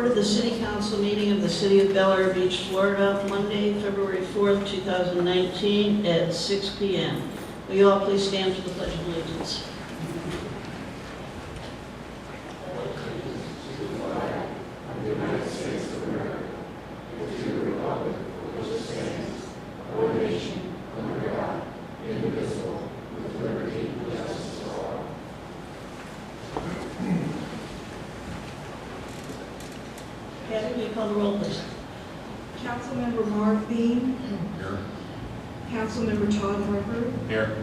recorded the City Council meeting of the City of Bel Air Beach, Florida, Monday, February 4th, 2019 at 6 p.m. Will you all please stand for the Pledge of Allegiance? Kathy, will you call the roll, please? Councilmember Mark Bean. Here. Councilmember Todd Harper. Here.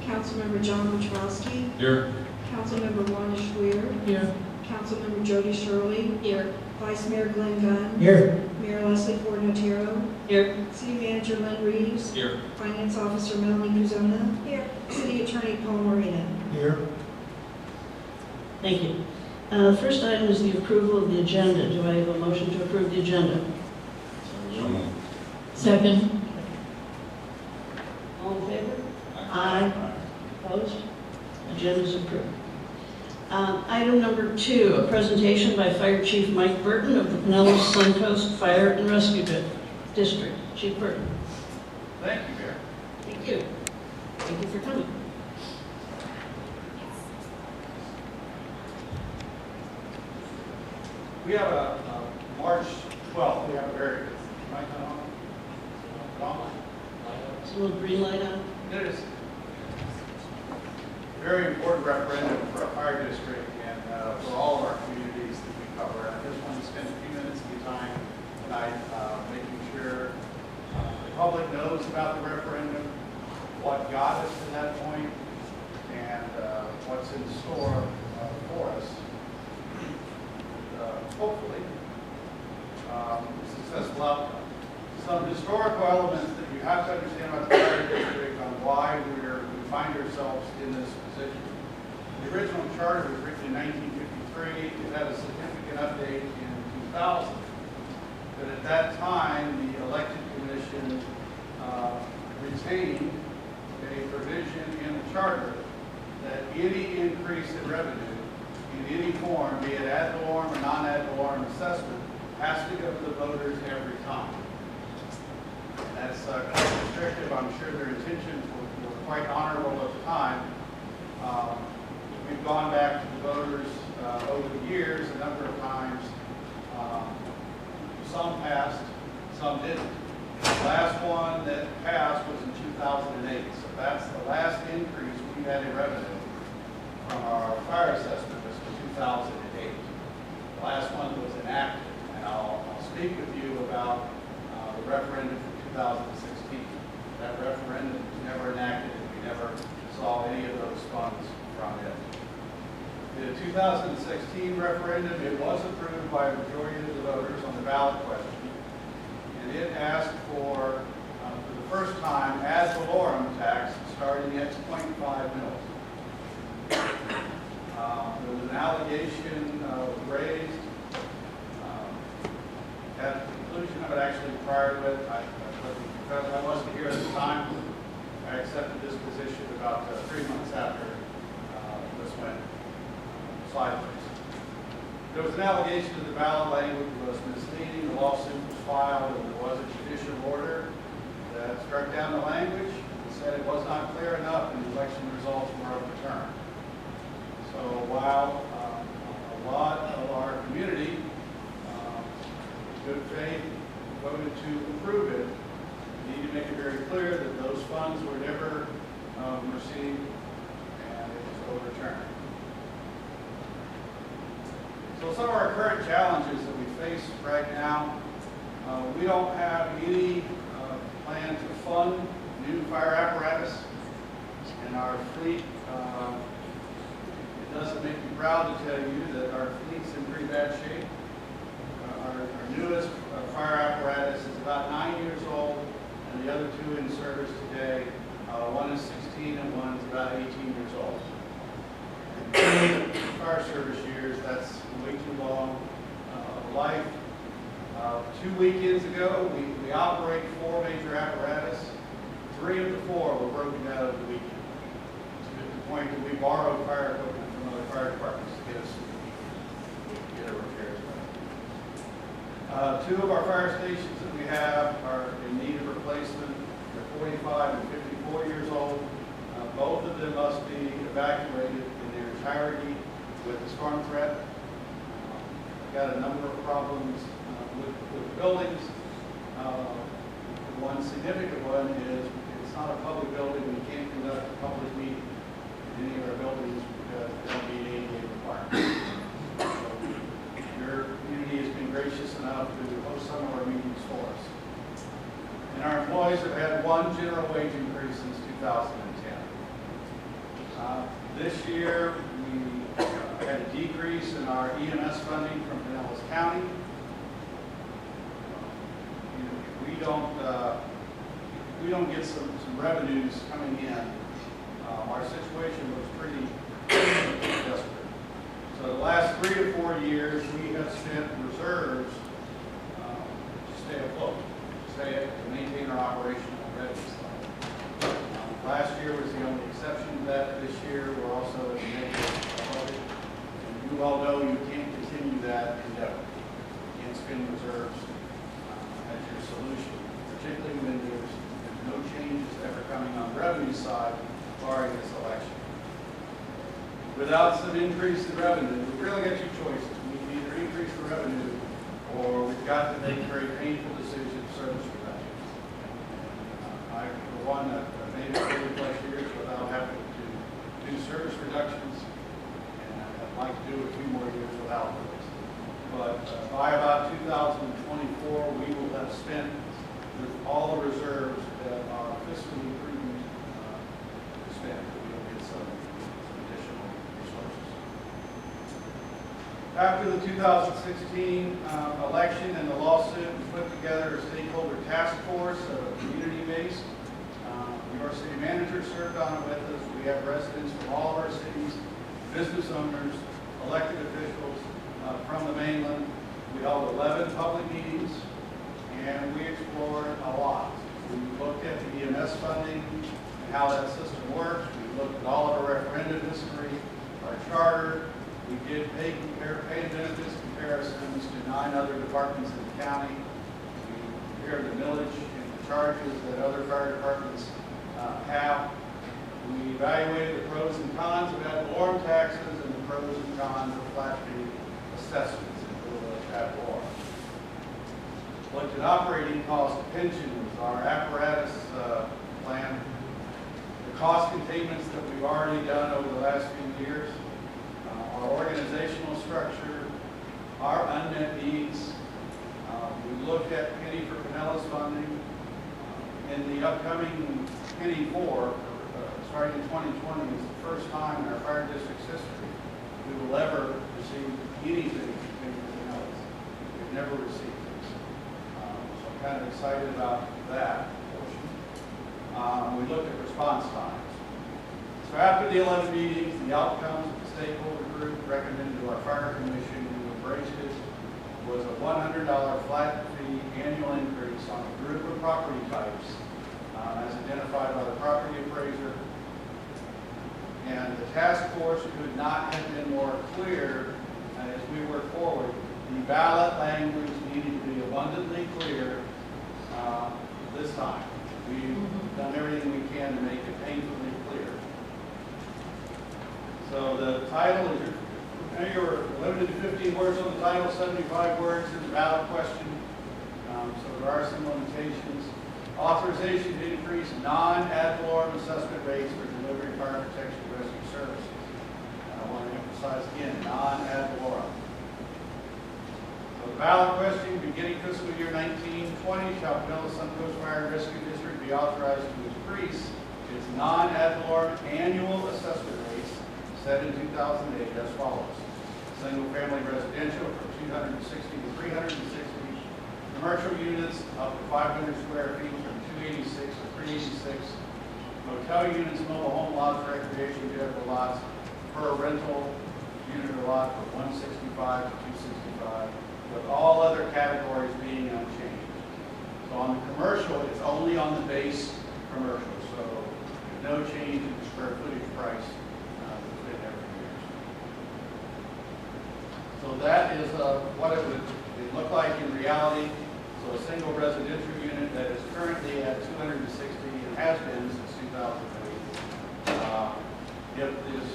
Councilmember John Wachowski. Here. Councilmember Wanda Schwer. Here. Councilmember Jody Shirley. Here. Vice Mayor Glenn Gunn. Here. Mayor Leslie Ford Notero. Here. City Manager Lynn Reeves. Here. Finance Officer Melanie Guzona. Here. City Attorney Paul Marina. Here. Thank you. The first item is the approval of the agenda. Do I have a motion to approve the agenda? So moved. Second. All in favor? Aye. Opposed? Agenda is approved. Item number 2, a presentation by Fire Chief Mike Burton of the Pinellas Suncoast Fire and Rescue District. Chief Burton. Thank you, Mayor. Thank you. Thank you for coming. We have a March 12th, we have a very, mic on? Is a little green light on? It is a very important referendum for our fire district and for all of our communities that we cover. And I just want to spend a few minutes of your time tonight making sure the public knows about the referendum, what got us to that point, and what's in store for us. Hopefully, successful outcome. Some historical elements that you have to understand about the fire district on why we find ourselves in this position. The original charter was written in 1953. It had a significant update in 2000. But at that time, the elected commission retained a provision in the charter that any increase in revenue in any form, be it ad valorem or non-ad valorem assessment, has to go to the voters every time. And that's quite restrictive. I'm sure their intentions were quite honorable at the time. We've gone back to the voters over the years a number of times. Some passed, some didn't. The last one that passed was in 2008. So that's the last increase we had in revenue from our fire assessment. 2008. The last one was enacted, and I'll speak with you about the referendum from 2016. That referendum was never enacted, and we never saw any of those funds from it. The 2016 referendum, it was approved by a majority of the voters on the ballot question, and it asked for the first time, ad valorem tax starting at 0.5 mils. There was an allegation raised at the conclusion of it, actually prior to it. I wasn't here at the time. I accepted this position about 3 months after this went sideways. There was an allegation that the ballot language was misleading. The lawsuit was filed, and there was a judicial order that struck down the language and said it was not clear enough, and the election results were overturned. So while a lot of our community, good faith, voted to approve it, we need to make it very clear that those funds were never received and it was overturned. So some of our current challenges that we face right now, we don't have any plan to fund new fire apparatus in our fleet. It doesn't make me proud to tell you that our fleet's in pretty bad shape. Our newest fire apparatus is about 9 years old, and the other two in service today, one is 16 and one's about 18 years old. And fire service years, that's way too long of life. 2 weekends ago, we operate 4 major apparatus. 3 of the 4 were broken down over the weekend, to the point that we borrowed fire equipment from other fire departments to get us a repair as well. Two of our fire stations that we have are in need of replacement. They're 45 and 54 years old. Both of them must be evacuated in their entirety with the storm threat. We've got a number of problems with buildings. One significant one is it's not a public building. We can't conduct a public meeting in any of our buildings because they don't meet ADA requirements. So your community has been gracious enough to host some of our meetings for us. And our employees have had one general wage increase since 2010. This year, we had a decrease in our EMS funding from Pinellas County. We don't get some revenues coming in. Our situation was pretty desperate. So the last 3 to 4 years, we have spent reserves to stay afloat, to maintain our operational readiness level. Last year was the only exception to that. This year, we're also in negative budget. And you all know you can't continue that endeavor. You can't spend reserves as your solution, particularly when there's no changes ever coming on the revenue side, barring this election. Without some increase in revenue, we've really got two choices. We can either increase the revenue, or we've got to make a very painful decision, service reductions. I, for one, made it 30+ years without having to do service reductions, and I'd like to do a few more years without those. But by about 2024, we will have spent all the reserves that are fiscally prudent to spend. We'll get some additional resources. After the 2016 election and the lawsuit, we put together a stakeholder task force, community-based. Your city manager served on it with us. We have residents from all of our cities, business owners, elected officials from the mainland. We held 11 public meetings, and we explored a lot. We looked at the EMS funding and how that system works. We looked at all of our referendum history, our charter. We did pay and benefits comparisons to 9 other departments in the county. We compared the millage and the charges that other fire departments have. We evaluated the pros and cons of ad valorem taxes and the pros and cons of flat fee assessments in ad valorem. Looked at operating cost of pensions, our apparatus plan, the cost containments that we've already done over the last few years, our organizational structure, our unmet needs. We looked at penny for Pinellas funding. In the upcoming penny 4, starting in 2020, is the first time in our fire district's history we will ever receive anything from penny for Pinellas. We've never received this. So I'm kind of excited about that portion. We looked at response times. So after the 11 meetings, the outcomes of the stakeholder group recommended to our fire commission, who embraced it, was a $100 flat fee annual increase on a group of property types as identified by the property appraiser. And the task force could not have been more clear as we work forward. The ballot language needed to be abundantly clear this time. We've done everything we can to make it painfully clear. So the title is, now you're limited to 15 words on the title, 75 words in the ballot question. So there are some limitations. Authorization to increase non-ad valorem assessment rates for delivery, fire protection, and rescue services. I want to emphasize again, non-ad valorem. So the ballot question, beginning fiscal year 1920, shall Pinellas Suncoast Fire and Rescue District be authorized to increase its non-ad valorem annual assessment rates set in 2008 as follows. Single-family residential from 260 to 360. Commercial units up to 500 square feet from 286 to 386. Motel units, mobile home lots, recreation vehicle lots per rental unit or lot from 165 to 265, with all other categories being unchanged. So on the commercial, it's only on the base commercial, so there's no change in the square footage price that's been every year. So that is what it would look like in reality. So a single residential unit that is currently at 260 and has been since 2008. If this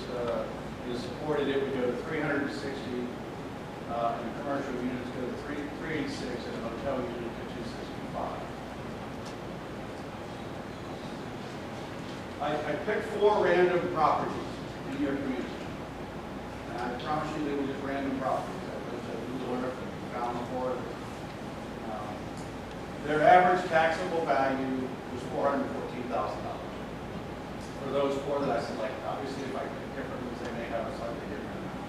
is supported, it would go to 360, and commercial units go to 386, and a hotel unit to 265. I picked 4 random properties in your community. And I promise you they were just random properties. I looked at Google Earth and found the 4 of them. Their average taxable value was $414,000. For those 4 that I selected, obviously if I pick different ones, they may have a slightly different amount.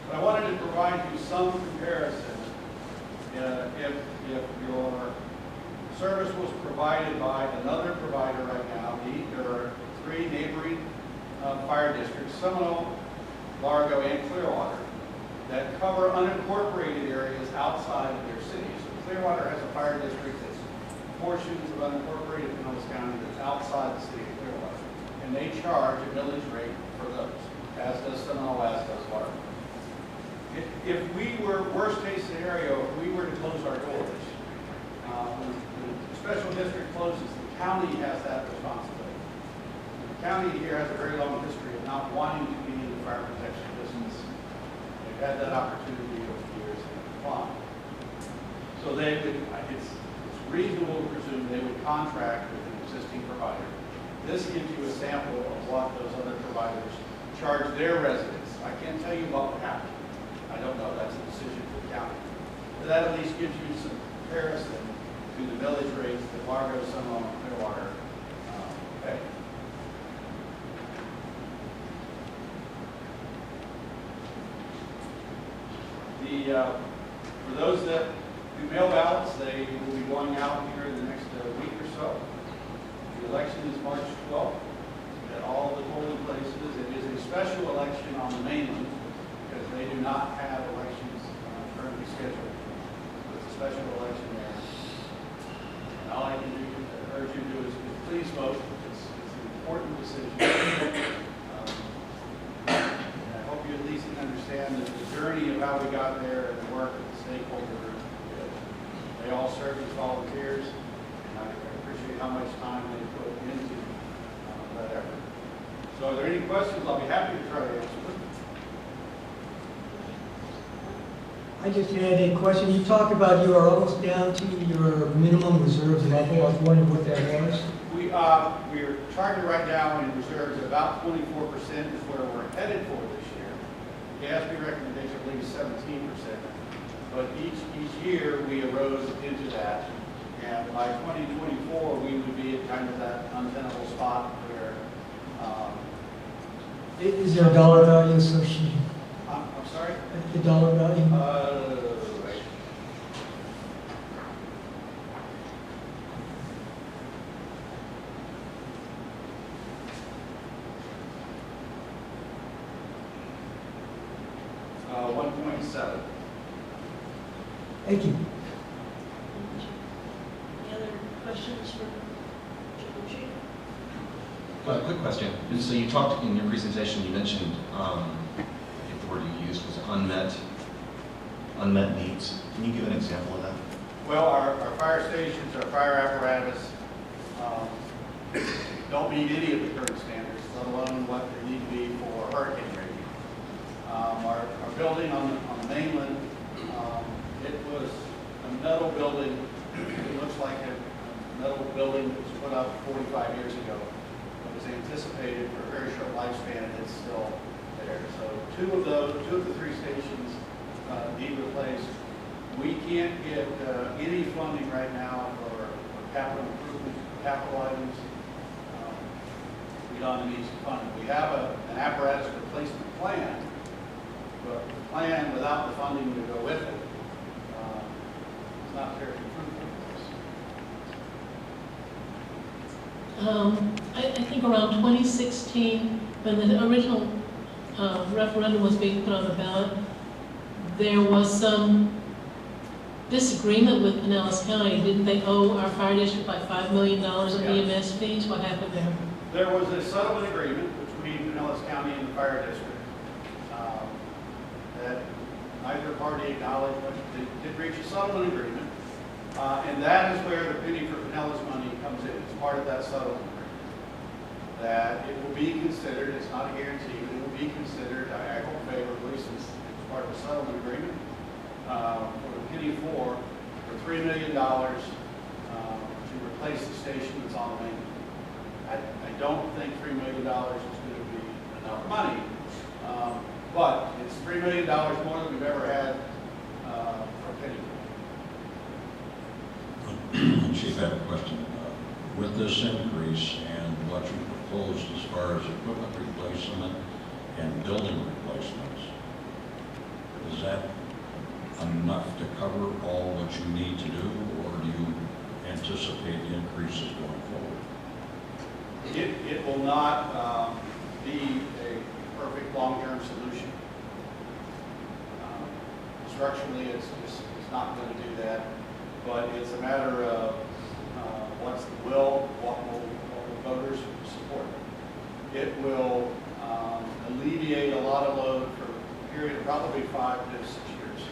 But I wanted to provide you some comparison. If your service was provided by another provider right now, there are 3 neighboring fire districts, Seminole, Largo, and Clearwater, that cover unincorporated areas outside of their cities. So Clearwater has a fire district that's portions of unincorporated Pinellas County that's outside the city of Clearwater. And they charge a millage rate for those, as does Seminole, as does Largo. If we were, worst case scenario, if we were to close our doors, when the special district closes, the county has that responsibility. The county here has a very long history of not wanting to be in the fire protection business. They've had that opportunity over the years and declined. So they would, it's reasonable to presume they would contract with an existing provider. This gives you a sample of what those other providers charge their residents. I can't tell you what would happen. I don't know, that's a decision for the county. But that at least gives you some comparison to the millage rates that Largo, Seminole, and Clearwater pay. For those that do mail ballots, they will be going out here in the next week or so. The election is March 12th at all the polling places. It is a special election on the mainland because they do not have elections currently scheduled. It's a special election there. And all I can do, urge you to do is please vote. It's an important decision. I hope you at least can understand that the journey of how we got there and the work of the stakeholders. They all serve as volunteers, and I appreciate how much time they put into that effort. So are there any questions? I'll be happy to try to answer them. I just had a question. You talked about you are almost down to your minimum reserves level. I was wondering what that was. We're trying to write down in reserves at about 24% is where we're headed for this year. The GASB recommendation, I believe, is 17%. But each year we arose into that. And by 2024, we would be at kind of that untenable spot where... Is there a dollar value associated? I'm sorry? The dollar value? Right. $1.7. Thank you. Any other questions for Chief Chief? Quick question. So you talked in your presentation, you mentioned, I think the word you used was unmet needs. Can you give an example of that? Well, our fire stations, our fire apparatus don't meet any of the current standards, let alone what they need to be for hurricane rating. Our building on the mainland, it was a metal building. It looks like a metal building that was put up 45 years ago. It was anticipated for a very short lifespan, and it's still there. So two of the 3 stations need replaced. We can't get any funding right now for capital improvement, capital items beyond the needs of funding. We have an apparatus replacement plan, but the plan without the funding to go with it is not very fruitful. I think around 2016, when the original referendum was being put on the ballot, there was some disagreement with Pinellas County. Didn't they owe our fire district like $5 million of EMS fees? What happened there? There was a settlement agreement between Pinellas County and the fire district that neither party acknowledged, but they did reach a settlement agreement, and that is where the penny for Pinellas money comes in. It's part of that settlement agreement. That it will be considered, it's not a guarantee, but it will be considered, I hope favorably, since it's part of the settlement agreement, for the penny for $3 million to replace the station that's on the main. I don't think $3 million is going to be enough money, but it's $3 million more than we've ever had for penny. Chief, I have a question. With this increase and what you proposed as far as equipment replacement and building replacements, is that enough to cover all what you need to do, or do you anticipate increases going forward? It will not be a perfect long-term solution. Structurally, it's not going to do that, but it's a matter of what's the will, what will voters support. It will alleviate a lot of load for a period of probably 5 to 6 years.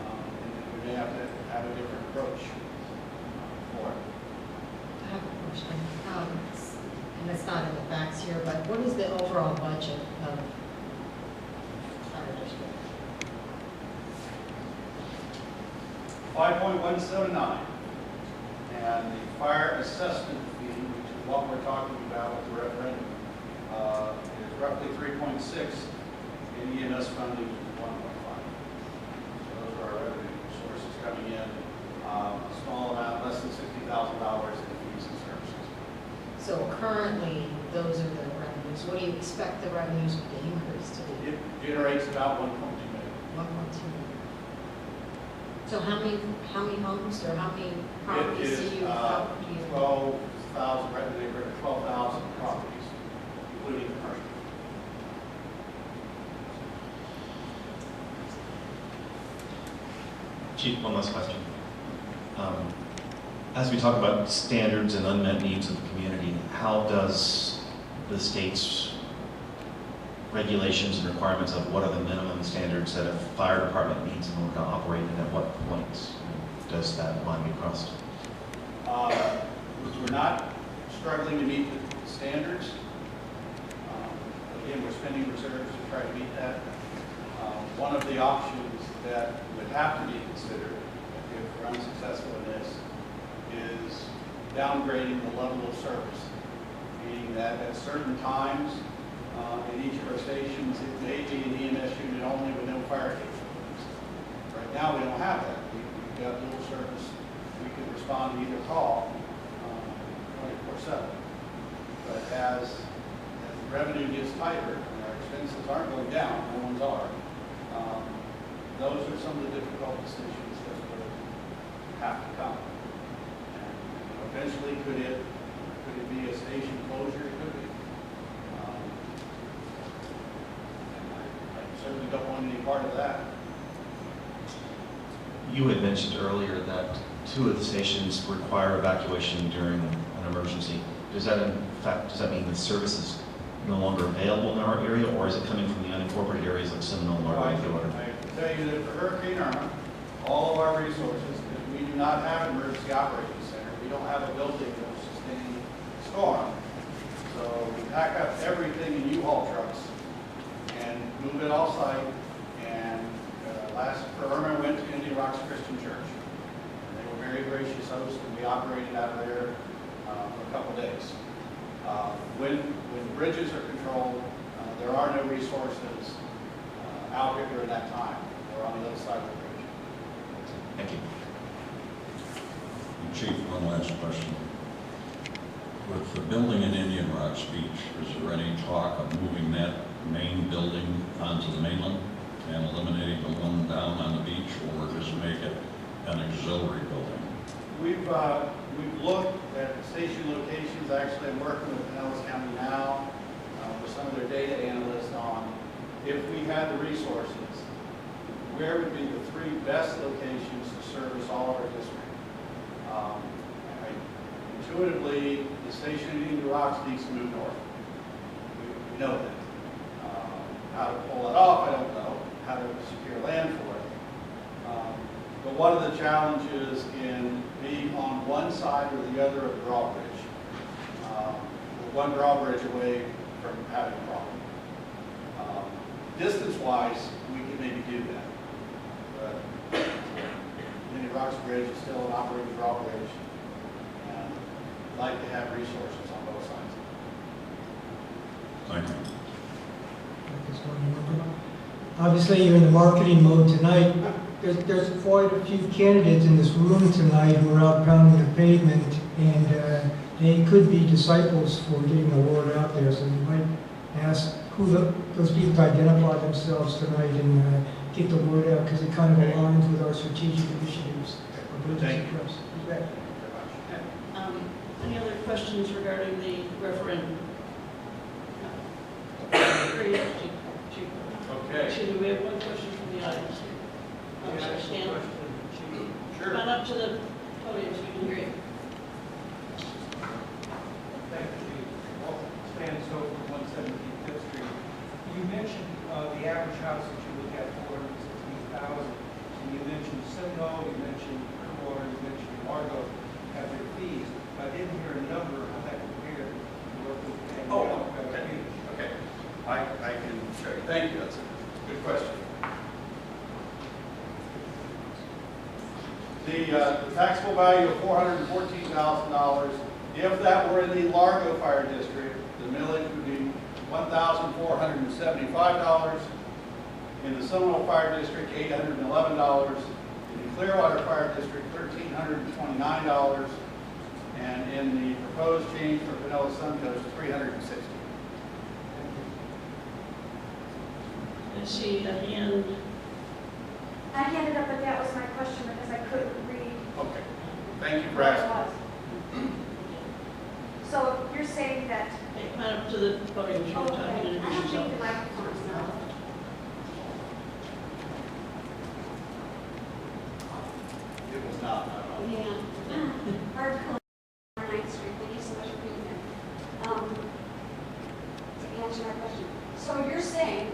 And we may have to have a different approach for it. I have a question, and it's not in the facts here, but what is the overall budget of fire district? 5.179. And the fire assessment fee, which is what we're talking about with the referendum, is roughly 3.6, and EMS funding is 1.5. So those are our revenue sources coming in. A small amount, less than $60,000 in fees and services. So currently, those are the revenues. What do you expect the revenues to increase to be? It generates about 1.2 million. 1.2 million. So how many homes or how many properties It is do you have? Do you- 12,000, right in the neighborhood of 12,000 properties, including commercial. Chief, one last question. As we talk about standards and unmet needs of the community, how does the state's regulations and requirements of what are the minimum standards that a fire department needs in order to operate, and at what points does that line get crossed? We're not struggling to meet the standards. Again, we're spending reserves to try to meet that. One of the options that would have to be considered if we're unsuccessful in this is downgrading the level of service, meaning that at certain times in each of our stations, it may be an EMS unit only with no fire capabilities. Right now, we don't have that. We've got dual service. We can respond to either call 24/7. But as the revenue gets tighter and our expenses aren't going down, no one's are, those are some of the difficult decisions that will have to come. And eventually, could it be a station closure? It could be. I certainly don't want any part of that. You had mentioned earlier that 2 of the stations require evacuation during an emergency. Does that mean the service is no longer available in our area, or is it coming from the unincorporated areas like Seminole and I Largo? can tell you that for Hurricane Irma, all of our resources, because we do not have an emergency operating center, we don't have a building that will sustain a storm. So we pack up everything in U-Haul trucks and move it off-site. And for Irma, went to Indian Rocks Christian Church. And they were very gracious hosts, and we operated out of there for a couple days. When bridges are controlled, there are no resources out here during that time. We're on the other side of the bridge. Thank you. Chief, one last question. With the building in Indian Rocks Beach, is there any talk of moving that main building onto the mainland and eliminating the one down on the beach, or just make it an auxiliary building? We've looked at station locations. Actually, I'm working with Pinellas County now with some of their data analysts on if we had the resources, where would be the 3 best locations to service all of our district. Intuitively, the station in Indian Rocks needs to move north. We know that. How to pull it off, I don't know. How to secure land for it. But one of the challenges in being on one side or the other of the drawbridge, we're one drawbridge away from having a problem. Distance-wise, we can maybe do that. But Minnie Rocks Bridge is still an operating drawbridge, and I'd like to have resources on both sides. Thank you. Obviously, you're in the marketing mode tonight. There's quite a few candidates in this room tonight who are out pounding the pavement, and they could be disciples for getting the word out there. So you might ask who those people to identify themselves tonight and get the word out, because it kind of aligns with our strategic initiatives. Thank you. You bet. Any other questions regarding the referendum? Great. Okay. Excuse me, we have one question from the audience. I'm sorry, Stan. Sure. Come on up to the podium so we can hear you. Thank you. Well, Stan Stover, 117 Fifth Street. You mentioned the average house that you look at, 416,000. And you mentioned Seminole, you mentioned Clearwater, you mentioned Largo have their fees. I didn't hear a number how that compared to what we pay. Okay. I can show you. Thank you. That's a good question. The taxable value of $414,000, if that were in the Largo Fire District, the millage would be $1,475. In the Seminole Fire District, $811. In the Clearwater Fire District, $1,329. And in the proposed change for Pinellas Suncoast, $360. I see a hand. I handed up, but that was my question because I couldn't read Okay. Thank you for what it asking. was. So you're saying that, Hey, come on up to the podium so you oh, can talk okay, and I introduce don't yourself. think the microphone's now. It was not. Yeah. Hard to call on 9th Street. Thank you so much for being there. To answer my question. So you're saying,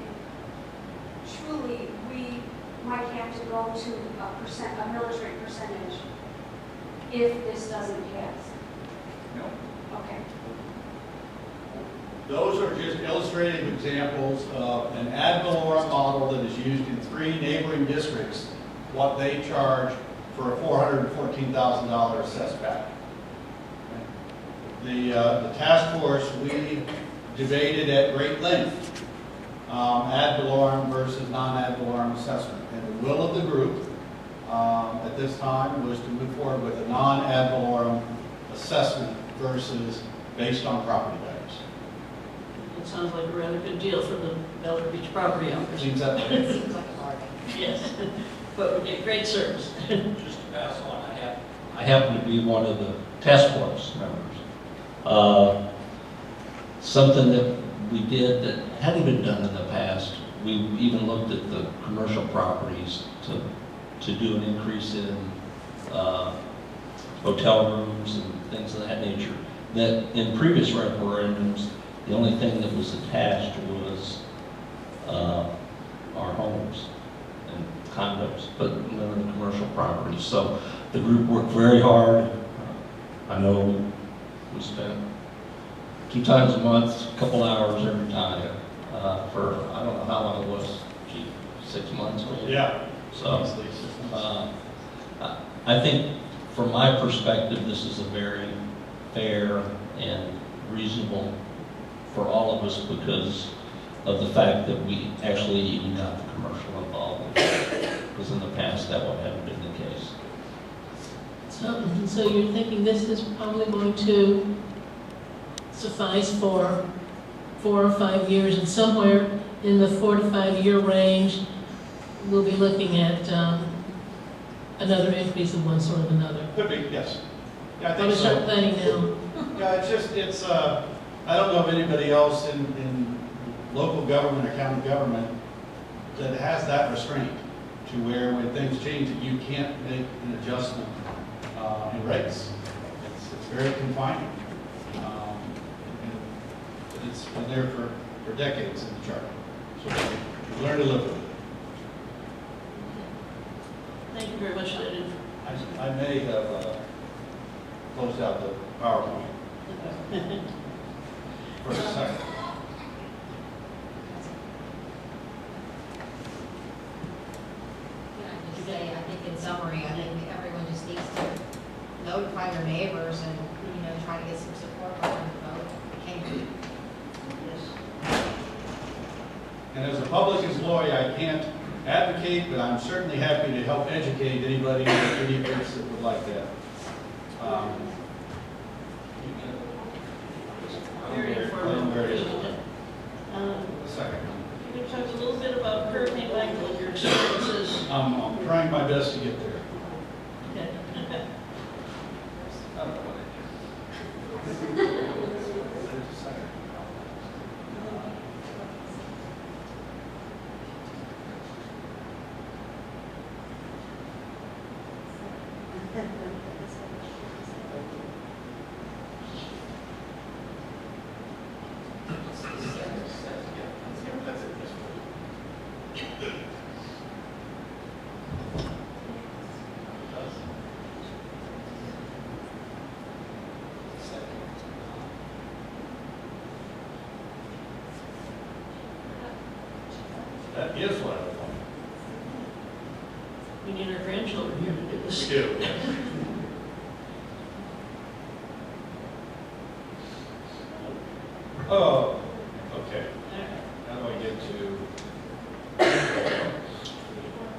truly, we might have to go to a millage rate percentage if this doesn't pass? No. Okay. Those are just illustrative examples of an ad valorem model that is used in 3 neighboring districts, what they charge for a $414,000 assessed back. The task force, we debated at great length ad valorem versus non-ad valorem assessment. And the will of the group at this time was to move forward with a non-ad valorem assessment versus based on property values. It sounds like a rather good deal for the Bellevue Beach property owners. Seems that way. It seems like a bargain. Yes, but we get great service. Just to pass on, I happen to be one of the task force members. Something that we did that hadn't been done in the past, we even looked at the commercial properties to do an increase in hotel rooms and things of that nature. That in previous referendums, the only thing that was attached was our homes and condos, but none of the commercial properties. So the group worked very hard. I know we spent 2 times a month, a couple hours every time for, I don't know how long it was, 6 months maybe? Yeah. So I think from my perspective, this is a very fair and reasonable for all of us because of the fact that we actually even got the commercial involved. Because in the past, that would have been the case. So you're thinking this is probably going to suffice for 4 or 5 years, and somewhere in the 4 to 5 year range, we'll be looking at another increase of one sort or another. Could be, yes. Yeah, I But think we start so. planning now. Yeah, it's I don't know of anybody else in local government or county government that has that restraint to where when things change, that you can't make an adjustment in rates. It's very confining. And it's been there for decades in the charter. So we learn to live with it. Thank you very much for that information. I may have closed out the PowerPoint for a second. Can I just say, I think in summary, I think everyone just needs to notify their neighbors and, you know, try to get some support behind the vote. Okay. And as a public employee, I can't advocate, but I'm certainly happy to help educate anybody in any groups that would like that. Very informative. Second. You can talk a little bit about Hurricane Michael and your experiences. I'm trying my best to get there. Okay. I don't know what I did. There's a second. That is what I was wondering. We need our grandchildren here to do this. We do. Oh, okay. How do I get to?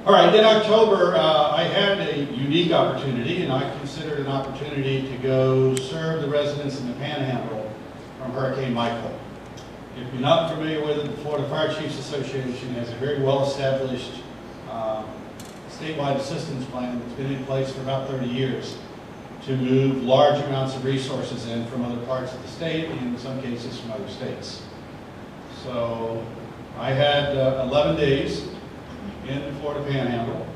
All right, in October, I had a unique opportunity, and I considered an opportunity to go serve the residents in the Panhandle from Hurricane Michael. If you're not familiar with it, the Florida Fire Chiefs Association has a very well-established statewide assistance plan that's been in place for about 30 years to move large amounts of resources in from other parts of the state, and in some cases from other states. So I had 11 days in the Florida Panhandle.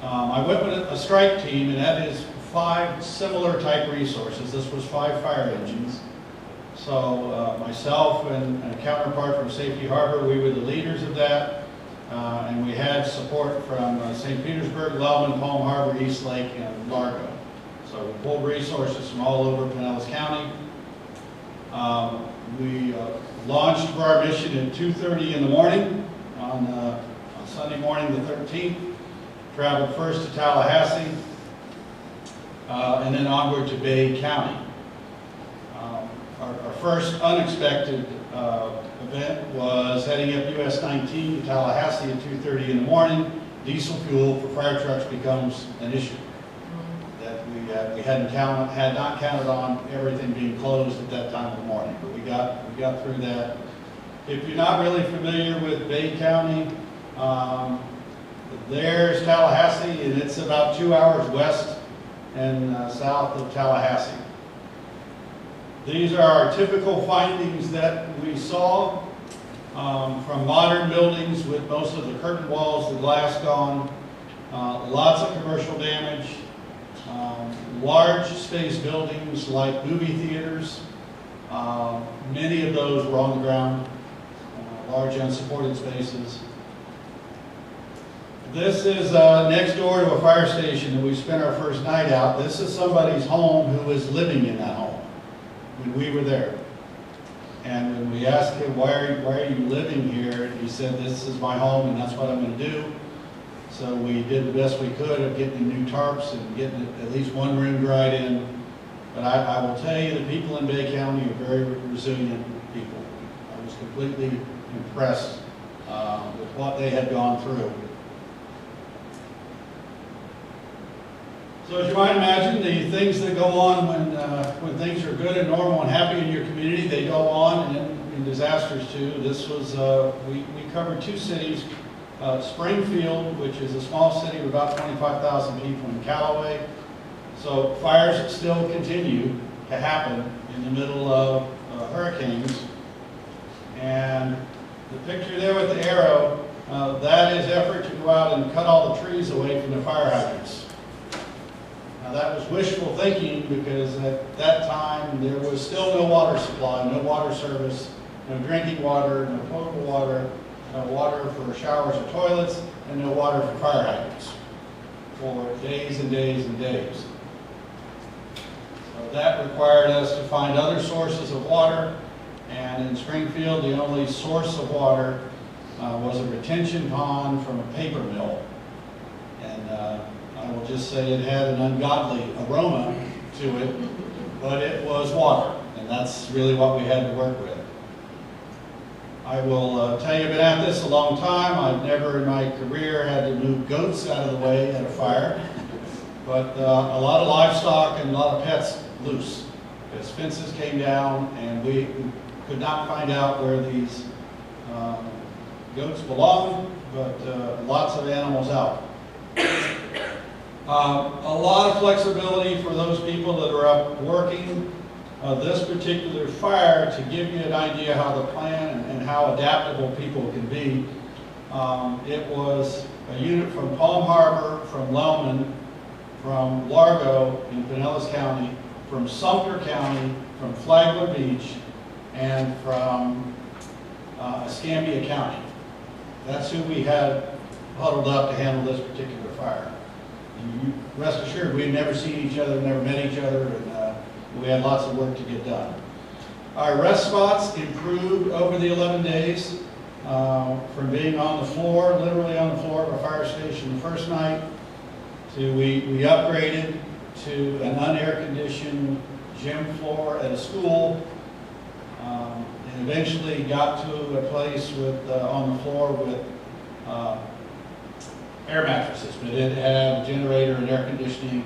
I went with a strike team, and that is 5 similar type resources. This was 5 fire engines. So myself and a counterpart from Safety Harbor, we were the leaders of that. And we had support from St. Petersburg, Loveland, Palm Harbor, East Lake, and Largo. So we pulled resources from all over Pinellas County. We launched for our mission at 2:30 in the morning on Sunday morning the 13th. Traveled first to Tallahassee and then onward to Bay County. Our first unexpected event was heading up US 19 to Tallahassee at 2:30 in the morning. Diesel fuel for fire trucks becomes an issue that we had not counted on everything being closed at that time of the morning, but we got through that. If you're not really familiar with Bay County, there's Tallahassee, and it's about 2 hours west and south of Tallahassee. These are our typical findings that we saw from modern buildings with most of the curtain walls, the glass gone, lots of commercial damage, large space buildings like movie theaters, many of those were on the ground, large unsupported spaces. This is next door to a fire station that we spent our first night out. This is somebody's home who was living in that home when we were there. And when we asked him, why are you living here? He said, this is my home and that's what I'm going to do. So we did the best we could of getting new tarps and getting at least one room dried in. But I will tell you, the people in Bay County are very resilient people. I was completely impressed with what they had gone through. So as you might imagine, the things that go on when things are good and normal and happy in your community, they go on in disasters too. This was, we covered 2 cities, Springfield, which is a small city of about 25,000 people, in Callaway. So fires still continue to happen in the middle of hurricanes. And the picture there with the arrow, that is effort to go out and cut all the trees away from the fire hydrants. Now that was wishful thinking because at that time there was still no water supply, no water service, no drinking water, no potable water, no water for showers or toilets, and no water for fire hydrants. for days and days and days. So that required us to find other sources of water, and in Springfield, the only source of water was a retention pond from a paper mill. And I will just say it had an ungodly aroma to it, but it was water, and that's really what we had to work with. I will tell you, I've been at this a long time. I've never in my career had to move goats out of the way at a fire, but a lot of livestock and a lot of pets loose, because fences came down and we could not find out where these goats belonged, but lots of animals out. A lot of flexibility for those people that are up working this particular fire, to give you an idea how the plan and how adaptable people can be. It was a unit from Palm Harbor, from Lellman, from Largo in Pinellas County, from Sumter County, from Flagler Beach, and from Escambia County. That's who we had huddled up to handle this particular fire. And you rest assured, we had never seen each other, never met each other, and we had lots of work to get done. Our rest spots improved over the 11 days from being on the floor, literally on the floor of a fire station the first night, to we upgraded to an unair-conditioned gym floor at a school, and eventually got to a place with on the floor with air mattresses, but it had a generator and air conditioning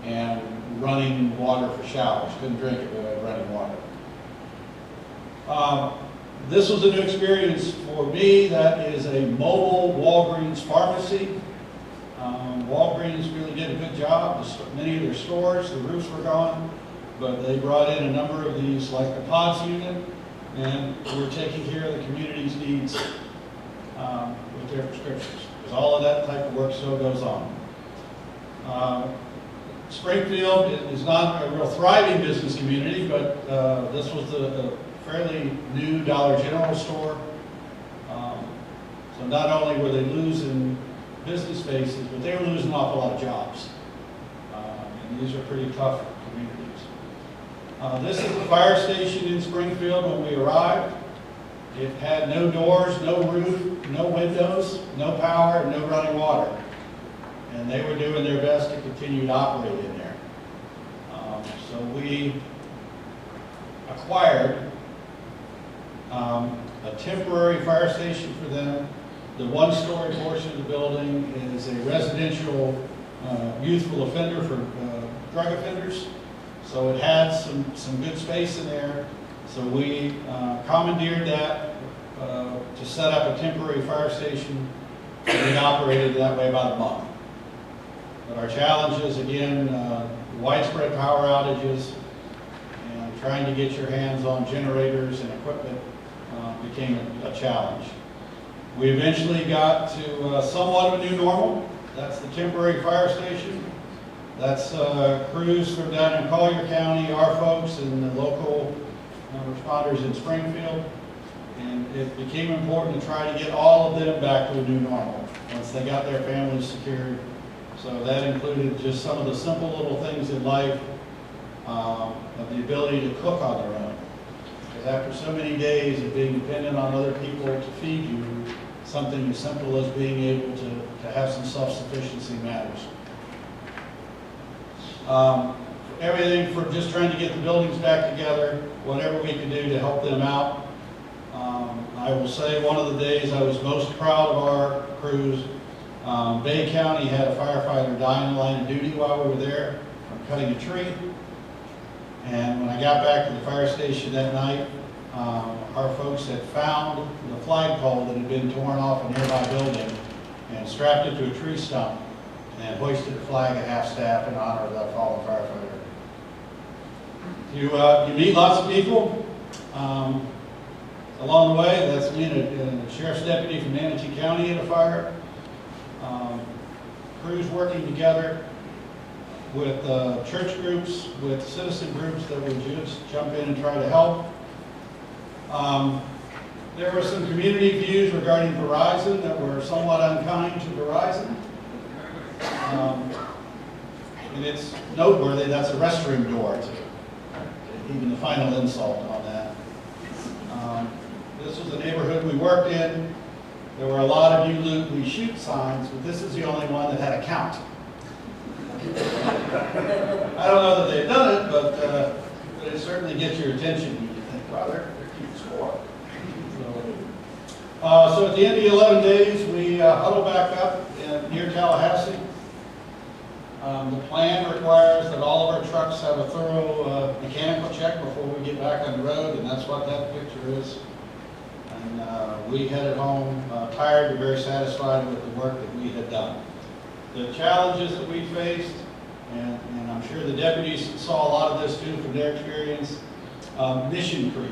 and running water for showers. Couldn't drink it, but had running water. This was a new experience for me. That is a mobile Walgreens pharmacy. Walgreens really did a good job. Many of their stores, the roofs were gone, but they brought in a number of these, like the PODS unit, and we're taking care of the community's needs with their prescriptions, because all of that type of work still goes on. Springfield is not a real thriving business community, but this was a fairly new Dollar General store. So not only were they losing business spaces, but they were losing an awful lot of jobs. And these are pretty tough communities. This is the fire station in Springfield when we arrived. It had no doors, no roof, no windows, no power, and no running water. And they were doing their best to continue to operate in there. So we acquired a temporary fire station for them. The one-story portion of the building is a residential youthful offender for drug offenders. So it had some good space in there. So we commandeered that to set up a temporary fire station, and we operated that way about a month. But our challenges, again, widespread power outages and trying to get your hands on generators and equipment became a challenge. We eventually got to somewhat of a new normal. That's the temporary fire station. That's crews from down in Collier County, our folks, and the local responders in Springfield. And it became important to try to get all of them back to a new normal once they got their families secured. So that included just some of the simple little things in life, of the ability to cook on their own. Because after so many days of being dependent on other people to feed you, something as simple as being able to have some self-sufficiency matters. Everything from just trying to get the buildings back together, whatever we could do to help them out. I will say one of the days I was most proud of our crews, Bay County had a firefighter die in the line of duty while we were there from cutting a tree. And when I got back to the fire station that night, our folks had found the flagpole that had been torn off a nearby building and strapped it to a tree stump and hoisted a flag at half-staff in honor of that fallen firefighter. You meet lots of people along the way. That's me and a sheriff's deputy from Manatee County in a fire. Crews working together with church groups, with citizen groups that would just jump in and try to help. There were some community views regarding Verizon that were somewhat unkind to Verizon. And it's noteworthy, that's a restroom door too. Even the final insult on that. This was the neighborhood we worked in. There were a lot of "you loot, we shoot" signs, but this is the only one that had a count. I don't know that they've done it, but it certainly gets your attention when you think, wow, they're keeping score. So at the end of the 11 days, we huddle back up near Tallahassee. The plan requires that all of our trucks have a thorough mechanical check before we get back on the road, and that's what that picture is. And we headed home tired but very satisfied with the work that we had done. The challenges that we faced, and I'm sure the deputies saw a lot of this too from their experience, mission creep.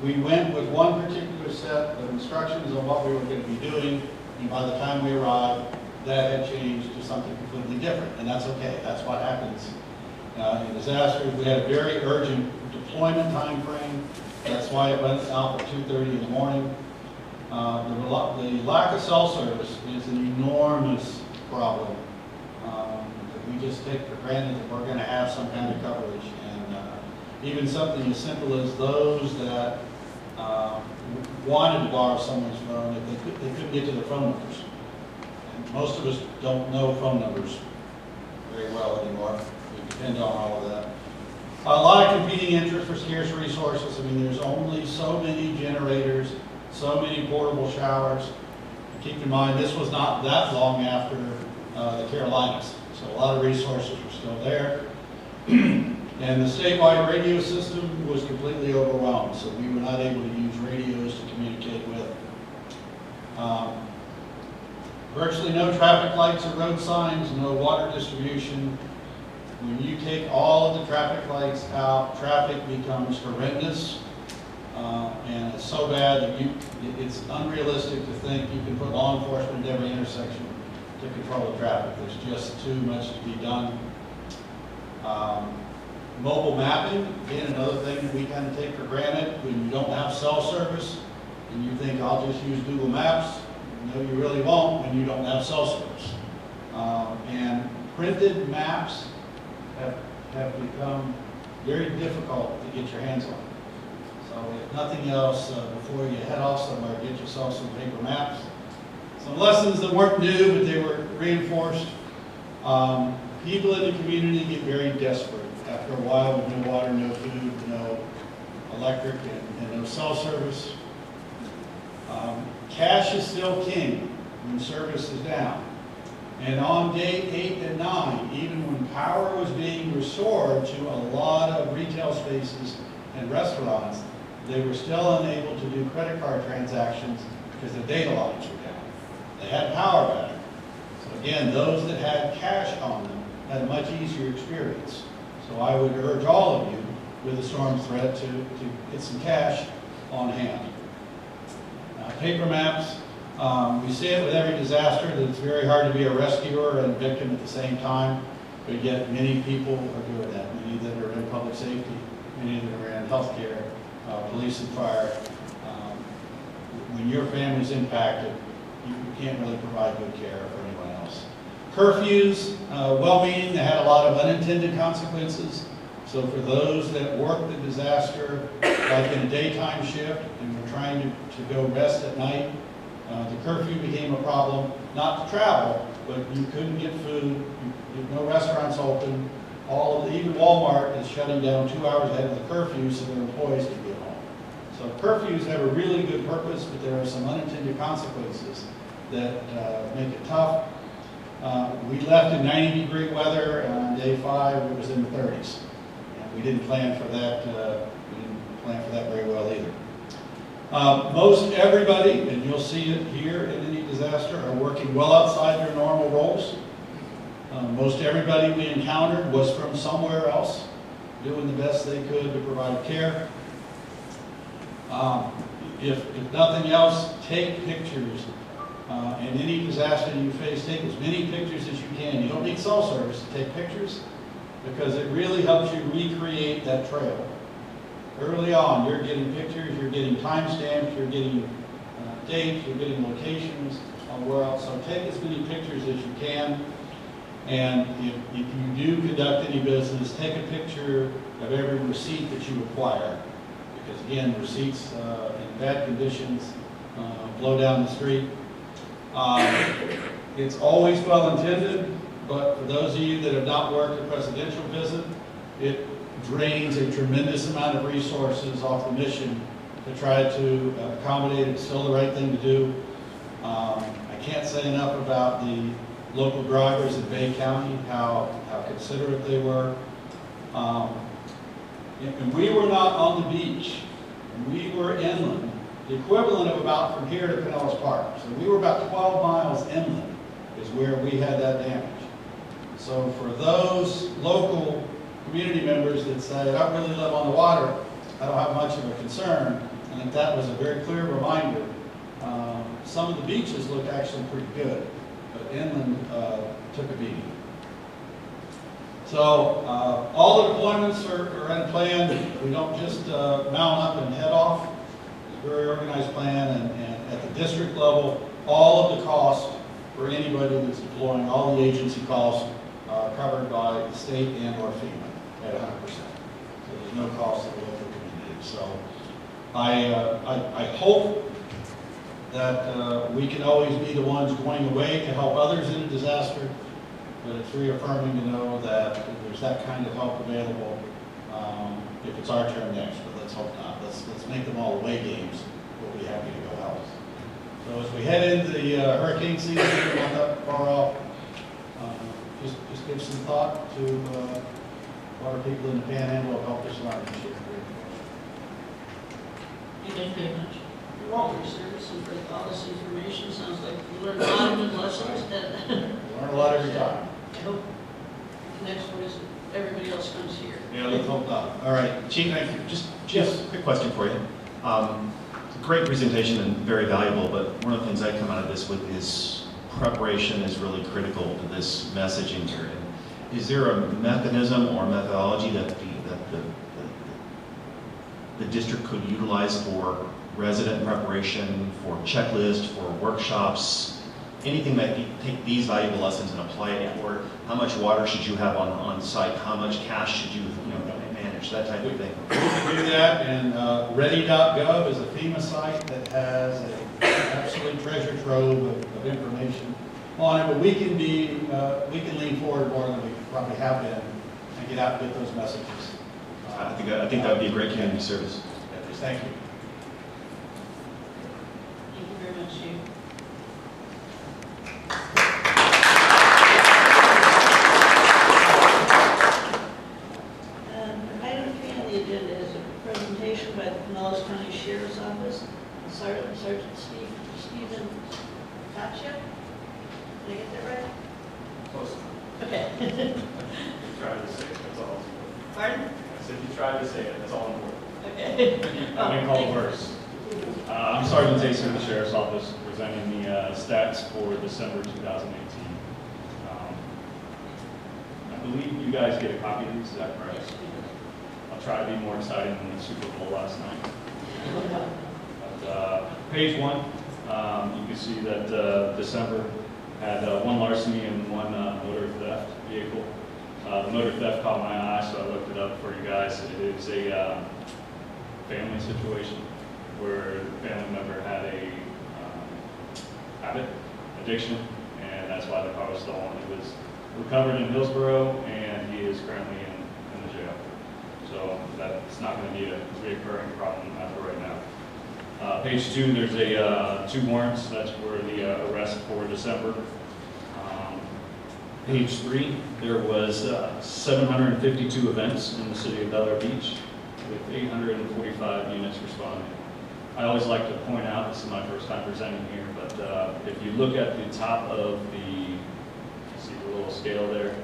We went with one particular set of instructions on what we were going to be doing, and by the time we arrived, that had changed to something completely different, and that's okay. That's what happens in disasters. We had a very urgent deployment time frame. That's why it went out at 2:30 in the morning. The lack of cell service is an enormous problem. We just take for granted that we're going to have some kind of coverage, and even something as simple as those that wanted to borrow someone's phone, if they couldn't get to the phone numbers. And most of us don't know phone numbers very well anymore. We depend on all of that. A lot of competing interests for scarce resources. I mean, there's only so many generators, so many portable showers. Keep in mind, this was not that long after the Carolinas, so a lot of resources were still there. And the statewide radio system was completely overwhelmed, so we were not able to use radios to communicate with. Virtually no traffic lights or road signs, no water distribution. When you take all of the traffic lights out, traffic becomes horrendous. And it's so bad that it's unrealistic to think you can put law enforcement at every intersection to control the traffic. There's just too much to be done. Mobile mapping, again, another thing that we kind of take for granted. When you don't have cell service and you think, I'll just use Google Maps, no, you really won't when you don't have cell service. And printed maps have become very difficult to get your hands on. So if nothing else, before you head off somewhere, get yourself some paper maps. Some lessons that weren't new, but they were reinforced. People in the community get very desperate after a while with no water, no food, no electric, and no cell service. Cash is still king when service is down. And on day 8 and 9, even when power was being restored to a lot of retail spaces and restaurants, they were still unable to do credit card transactions because the data lines were down. They had power back. So again, those that had cash on them had a much easier experience. So I would urge all of you with a storm threat to get some cash on hand. Paper maps. We see it with every disaster that it's very hard to be a rescuer and victim at the same time, but yet many people are doing that. Many that are in public safety, many that are in healthcare, police and fire. When your family's impacted, you can't really provide good care for anyone else. Curfews, well-meaning, they had a lot of unintended consequences. So for those that worked the disaster, like in a daytime shift, and were trying to go rest at night, the curfew became a problem, not to travel, but you couldn't get food, no restaurants open, even Walmart is shutting down 2 hours ahead of the curfew so their employees can get home. So curfews have a really good purpose, but there are some unintended consequences that make it tough. We left in 90-degree weather, and on day 5 it was in the 30s. And we didn't plan for that. We didn't plan for that very well either. Most everybody, and you'll see it here in any disaster, are working well outside their normal roles. Most everybody we encountered was from somewhere else, doing the best they could to provide care. If nothing else, take pictures. In any disaster you face, take as many pictures as you can. You don't need cell service to take pictures because it really helps you recreate that trail. Early on, you're getting pictures, you're getting timestamps, you're getting dates, you're getting locations on where else. So take as many pictures as you can. And if you do conduct any business, take a picture of every receipt that you acquire. Because again, receipts in bad conditions blow down the street. It's always well intended, but for those of you that have not worked a presidential visit, it drains a tremendous amount of resources off the mission to try to accommodate it. It's still the right thing to do. I can't say enough about the local drivers in Bay County, how considerate they were. And we were not on the beach. We were inland, the equivalent of about from here to Pinellas Park. So we were about 12 miles inland is where we had that damage. So for those local community members that say, I don't really live on the water, I don't have much of a concern, I think that was a very clear reminder. Some of the beaches looked actually pretty good, but inland took a beating. So all the deployments are in plan. We don't just mount up and head off. It's a very organized plan, and at the district level, all of the costs for anybody that's deploying, all the agency costs are covered by the state and or FEMA at 100%. So there's no cost to the local community. So I hope that we can always be the ones going away to help others in a disaster, but it's reaffirming to know that there's that kind of help available if it's our turn next, but let's hope not. Let's make them all away games. We'll be happy to go help. So as we head into the hurricane season, we're not that far off. Just give some thought to what our people in the Panhandle have helped us learn this year. Thank you very much. You're welcome for your service and for all this information. Sounds like you learned a lot of good lessons. Learn a lot every time. I hope the next one is everybody else comes here. Yeah, let's hope not. All right, Chief, just a quick question for you. Great presentation and very valuable, but one of the things I come out of this with is preparation is really critical to this messaging here. And is there a mechanism or methodology that the district could utilize for resident preparation, for checklists, for workshops, anything that you take these valuable lessons and apply it for? How much water should you have on site? How much cash should you manage? That type of thing. We do that, and ready.gov is a FEMA site that has an absolute treasure trove of information on it. But we can lean forward more than we probably have been and get out and get those messages. I think that would be a great community service. Thank you. Thank you very much, Chief. Item 3 on the agenda is a presentation by the Pinellas County Sheriff's Office, Sergeant Stephen Gotcha. Did I get that right? Close. Okay. You tried to say it, that's all. Pardon? I said you tried to say it, that's all important. Okay. Let me call first. I'm Sergeant Tayson of the Sheriff's Office, presenting the stats for December 2018. I believe you guys get a copy of these, is that correct? I'll try to be more exciting than the Super Bowl last night. But, page 1, you can see that December had 1 larceny and 1 motor theft vehicle. The motor theft caught my eye, so I looked it up for you guys. It is a family situation where the family member had a habit, addiction, and that's why the car was stolen. It was recovered in Hillsborough, and he is currently in the jail. So that's not going to be a recurring problem as of right now. Page 2, there's a 2 warrants. That's for the arrest for December. Page 3, there was 752 events in the city of Bel Air Beach with 845 units responding. I always like to point out, this is my first time presenting here, but if you look at the top of you see the little scale there,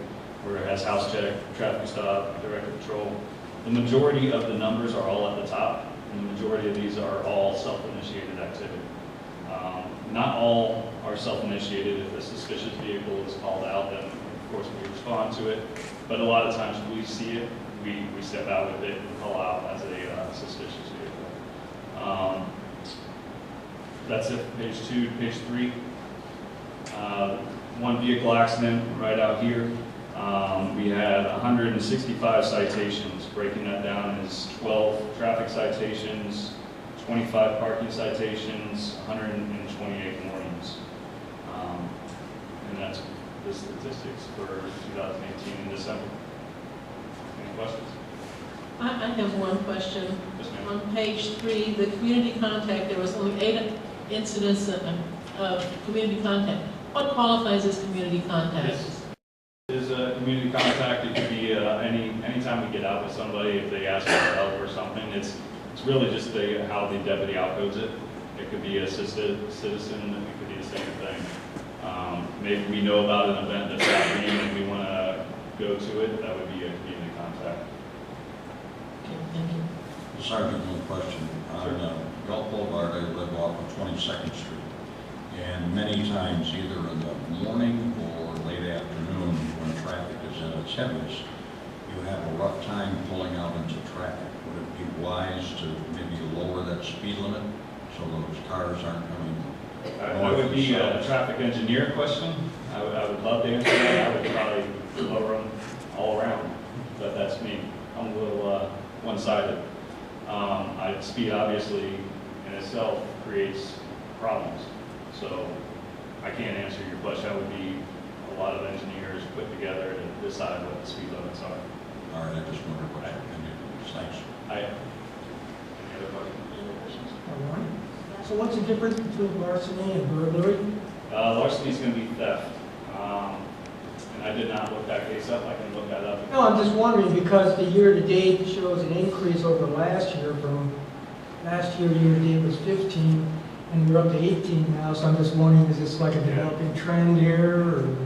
where it has house check, traffic stop, direct patrol, the majority of the numbers are all at the top, and the majority of these are all self-initiated activity. Not all are self-initiated. If a suspicious vehicle is called out, then of course we respond to it. But a lot of times we see it, we step out with it and call out as a suspicious vehicle. That's it, page 2. Page 3. one vehicle accident right out here. We had 165 citations. Breaking that down is 12 traffic citations, 25 parking citations, 128 warnings. And that's the statistics for 2018 in December. Any questions? I have one question. Yes, ma'am. On page 3, the community contact, there was only 8 incidents of community contact. What qualifies as community contact? Yes. Is a community contact. It could be anytime we get out with somebody, if they ask for help or something. It's really just how the deputy outcodes it. It could be a citizen. It could be the same thing. Maybe we know about an event that's happening and we want to go to it. That would be a community contact. Okay, thank you. Sergeant, one question. On Gulf Boulevard, I live off of 22nd Street. And many times, either in the morning or late afternoon, when traffic is at its heaviest, you have a rough time pulling out into traffic. Would it be wise to maybe lower that speed limit so those cars aren't coming? That would be a traffic engineer question. I would love to answer that. I would probably lower them all around, but that's me. I'm a little one-sided. Speed obviously in itself creates problems, so I can't answer your question. That would be a lot of engineers put together to decide what the speed limits are. All right, I just wondered what your opinion is. Thanks. Any other questions? All right. So what's the difference between larceny and burglary? Larceny is going to be theft. And I did not look that case up. I can look that up. No, I'm just wondering because the year-to-date shows an increase over last year. From last year, year-to-date was 15, and we're up to 18 now. So I'm just wondering, is this like a developing trend here? Or?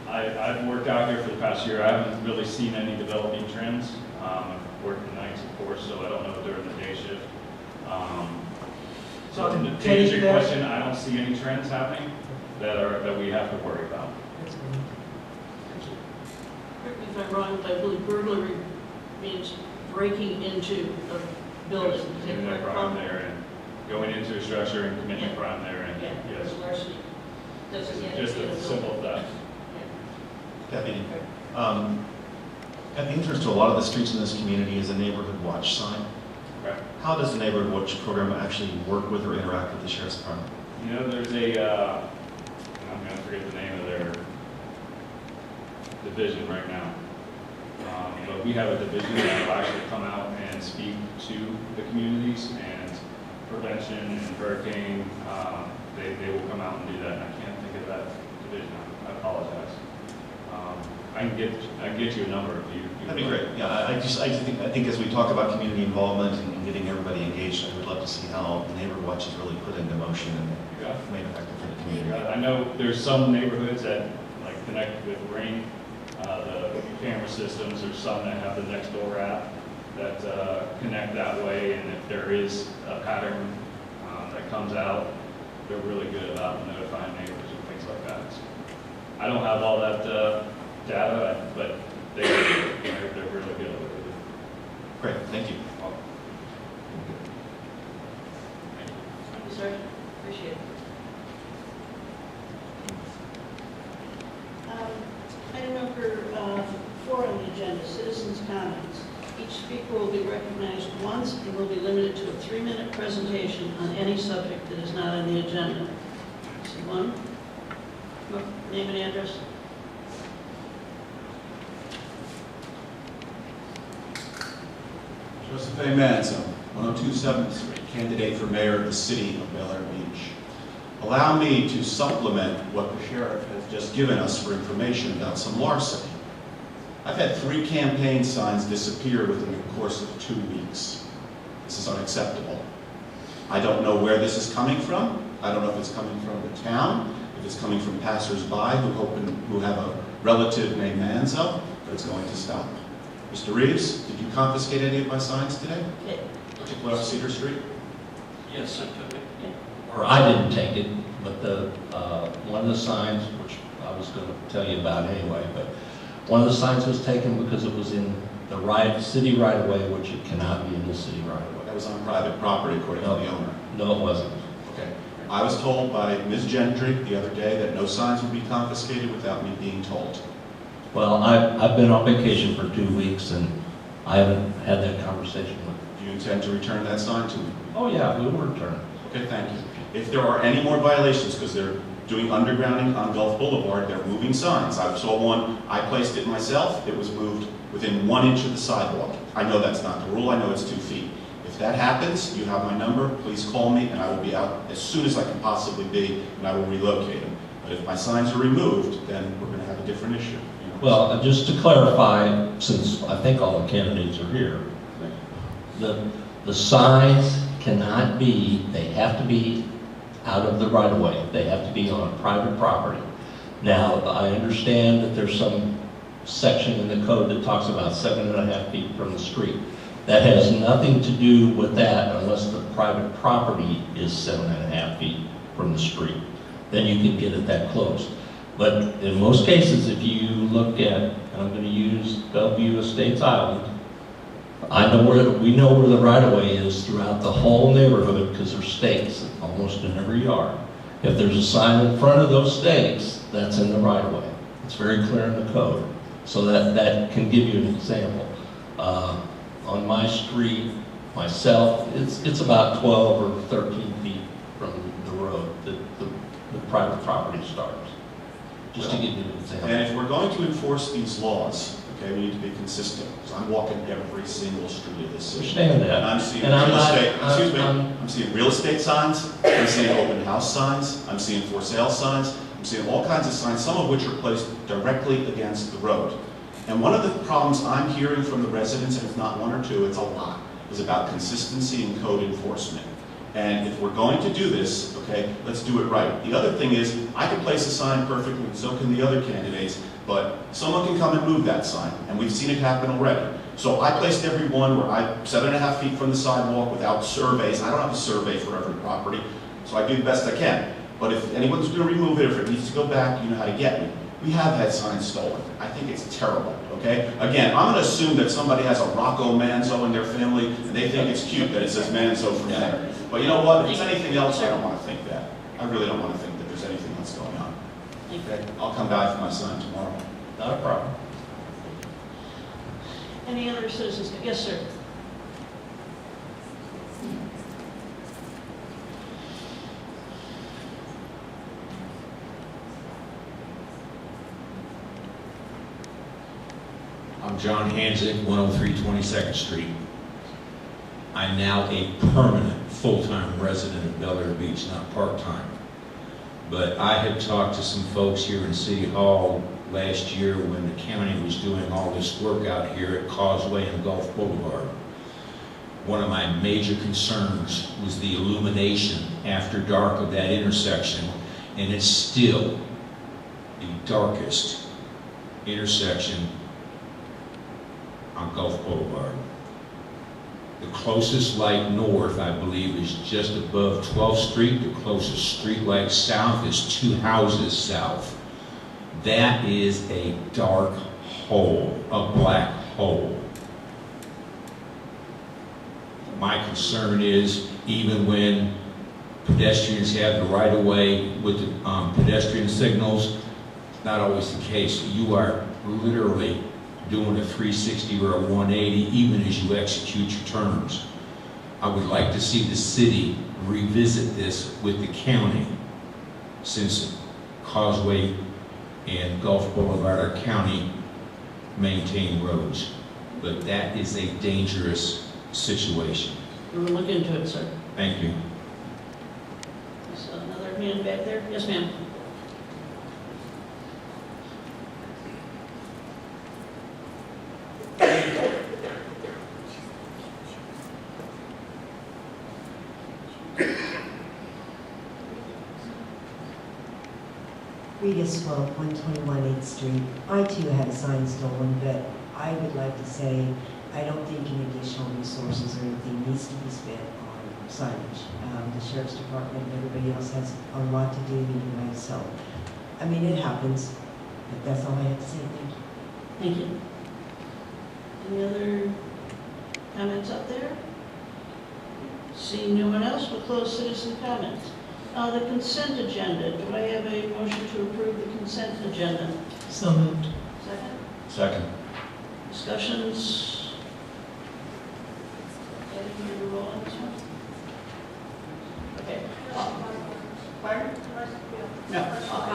I've worked out here for the past year. I haven't really seen any developing trends. I've worked the nights, of course, so I don't know during the day shift. So to answer your question, I don't see any trends happening that we have to worry about. Correct me if I'm wrong, but I believe burglary means breaking into a building. Is that Committing a correct, crime Paul? there and going into a structure and committing a crime there. And Yeah, yes, whereas larceny doesn't get just into a the simple building. theft. Deputy, at the entrance to a lot of the streets in this community is a neighborhood watch sign. Right. How does the neighborhood watch program actually work with or interact with the sheriff's department? You know, there's I'm going to forget the name of their division right now. But we have a division that will actually come out and speak to the communities and prevention and hurricane. They will come out and do that. And I can't think of that division. I apologize. I can get you a number if you. That'd be great. Yeah, I think as we talk about community involvement and getting everybody engaged, I would love to see how the neighborhood watch is really put into motion and made effective for the community. I know there's some neighborhoods that like connect with Ring, the camera systems. There's some that have the Nextdoor app that connect that way, and if there is a pattern that comes out, they're really good about notifying neighbors and things like that. So I don't have all that data, but they're really good at it. Great, thank you. Thank you, Sergeant. Appreciate it. Item number 4 on the agenda, citizens' comments. Each speaker will be recognized once and will be limited to a 3-minute presentation on any subject that is not on the agenda. See one? Name and address. Joseph A. Manzo, 102 7th Street, candidate for mayor of the city of Bel Air Beach. Allow me to supplement what the sheriff has just given us for information about some larceny. I've had 3 campaign signs disappear within the course of 2 weeks. This is unacceptable. I don't know where this is coming from. I don't know if it's coming from the town, if it's coming from passers-by who have a relative named Manzo, but it's going to stop. Mr. Reeves, did you confiscate any of my signs today, particularly on Cedar Street? Yes, I took it. Or I didn't take it, but one of the signs, which I was going to tell you about anyway, but one of the signs was taken because it was in the city right-of-way, which it cannot be in the city right-of-way. That was on private property, according to the owner. No, it wasn't. Okay. I was told by Ms. Gentry the other day that no signs would be confiscated without me being told. Well, I've been on vacation for 2 weeks, and I haven't had that conversation with them. Do you intend to return that sign to me? Oh, yeah, we will return. Okay, thank you. If there are any more violations, because they're doing undergrounding on Gulf Boulevard, they're moving signs. I saw one, I placed it myself, it was moved within 1 inch of the sidewalk. I know that's not the rule, I know it's 2 feet. If that happens, you have my number, please call me, and I will be out as soon as I can possibly be, and I will relocate them. But if my signs are removed, then we're going to have a different issue. You know? Well, just to clarify, since I think all the candidates are here, the signs cannot be, they have to be out of the right-of-way. They have to be on private property. Now, I understand that there's some section in the code that talks about 7.5 feet from the street. That has nothing to do with that unless the private property is 7.5 feet from the street. Then you can get it that close. But in most cases, if you look at, and I'm going to use Bellevue Estates Island, we know where the right-of-way is throughout the whole neighborhood because there's stakes almost in every yard. If there's a sign in front of those stakes, that's in the right-of-way. It's very clear in the code. So that can give you an example. On my street, myself, it's about 12 or 13 feet from the road that the private property starts. Just to give you an example. And if we're going to enforce these laws, okay, we need to be consistent. Because I'm walking every single street of this city. Understand that. And I'm seeing And I'm real not- estate, excuse me, I'm- I'm seeing real estate signs, I'm seeing open house signs, I'm seeing for sale signs, I'm seeing all kinds of signs, some of which are placed directly against the road. And one of the problems I'm hearing from the residents, and it's not one or two, it's a lot, is about consistency in code enforcement. And if we're going to do this, okay, let's do it right. The other thing is, I can place a sign perfectly, and so can the other candidates, but someone can come and move that sign, and we've seen it happen already. So I placed every one where I'm 7.5 feet from the sidewalk without surveys. I don't have a survey for every property, so I do the best I can. But if anyone's going to remove it, if it needs to go back, you know how to get me. We have had signs stolen. I think it's terrible, okay? Again, I'm going to assume that somebody has a Rocco Manzo in their family, and they think it's cute that it says Manzo from there. But you know what? If it's anything else, I don't want to think that. I really don't want to think that there's anything else going on. Okay? I'll come back for my sign tomorrow. Not a problem. Any other citizens? Yes, sir. I'm John Hanzik, 103 22nd Street. I'm now a permanent, full-time resident of Bel Air Beach, not part-time. But I had talked to some folks here in City Hall last year when the county was doing all this work out here at Causeway and Gulf Boulevard. One of my major concerns was the illumination after dark of that intersection, and it's still the darkest intersection on Gulf Boulevard. The closest light north, I believe, is just above 12th Street. The closest street light south is 2 houses south. That is a dark hole, a black hole. My concern is, even when pedestrians have the right of way with the pedestrian signals, not always the case. You are literally doing a 360 or a 180 even as you execute your turns. I would like to see the city revisit this with the county, since Causeway and Gulf Boulevard are county maintained roads. But that is a dangerous situation. We will look into it, sir. Thank you. So another hand back there. Yes, ma'am. Rita Swope, 121 8th Street. I too had a sign stolen, but I would like to say I don't think any additional resources or anything needs to be spent on signage. The Sheriff's Department and everybody else has a lot to do anyway, so, I mean, it happens, but that's all I have to say. Thank you. Thank you. Any other comments out there? Seeing no one else, we'll close citizen comments. The consent agenda. Do I have a motion to approve the consent agenda? So moved. Second? Second. Discussions? Anything to roll on this one? Okay. Pardon? No. I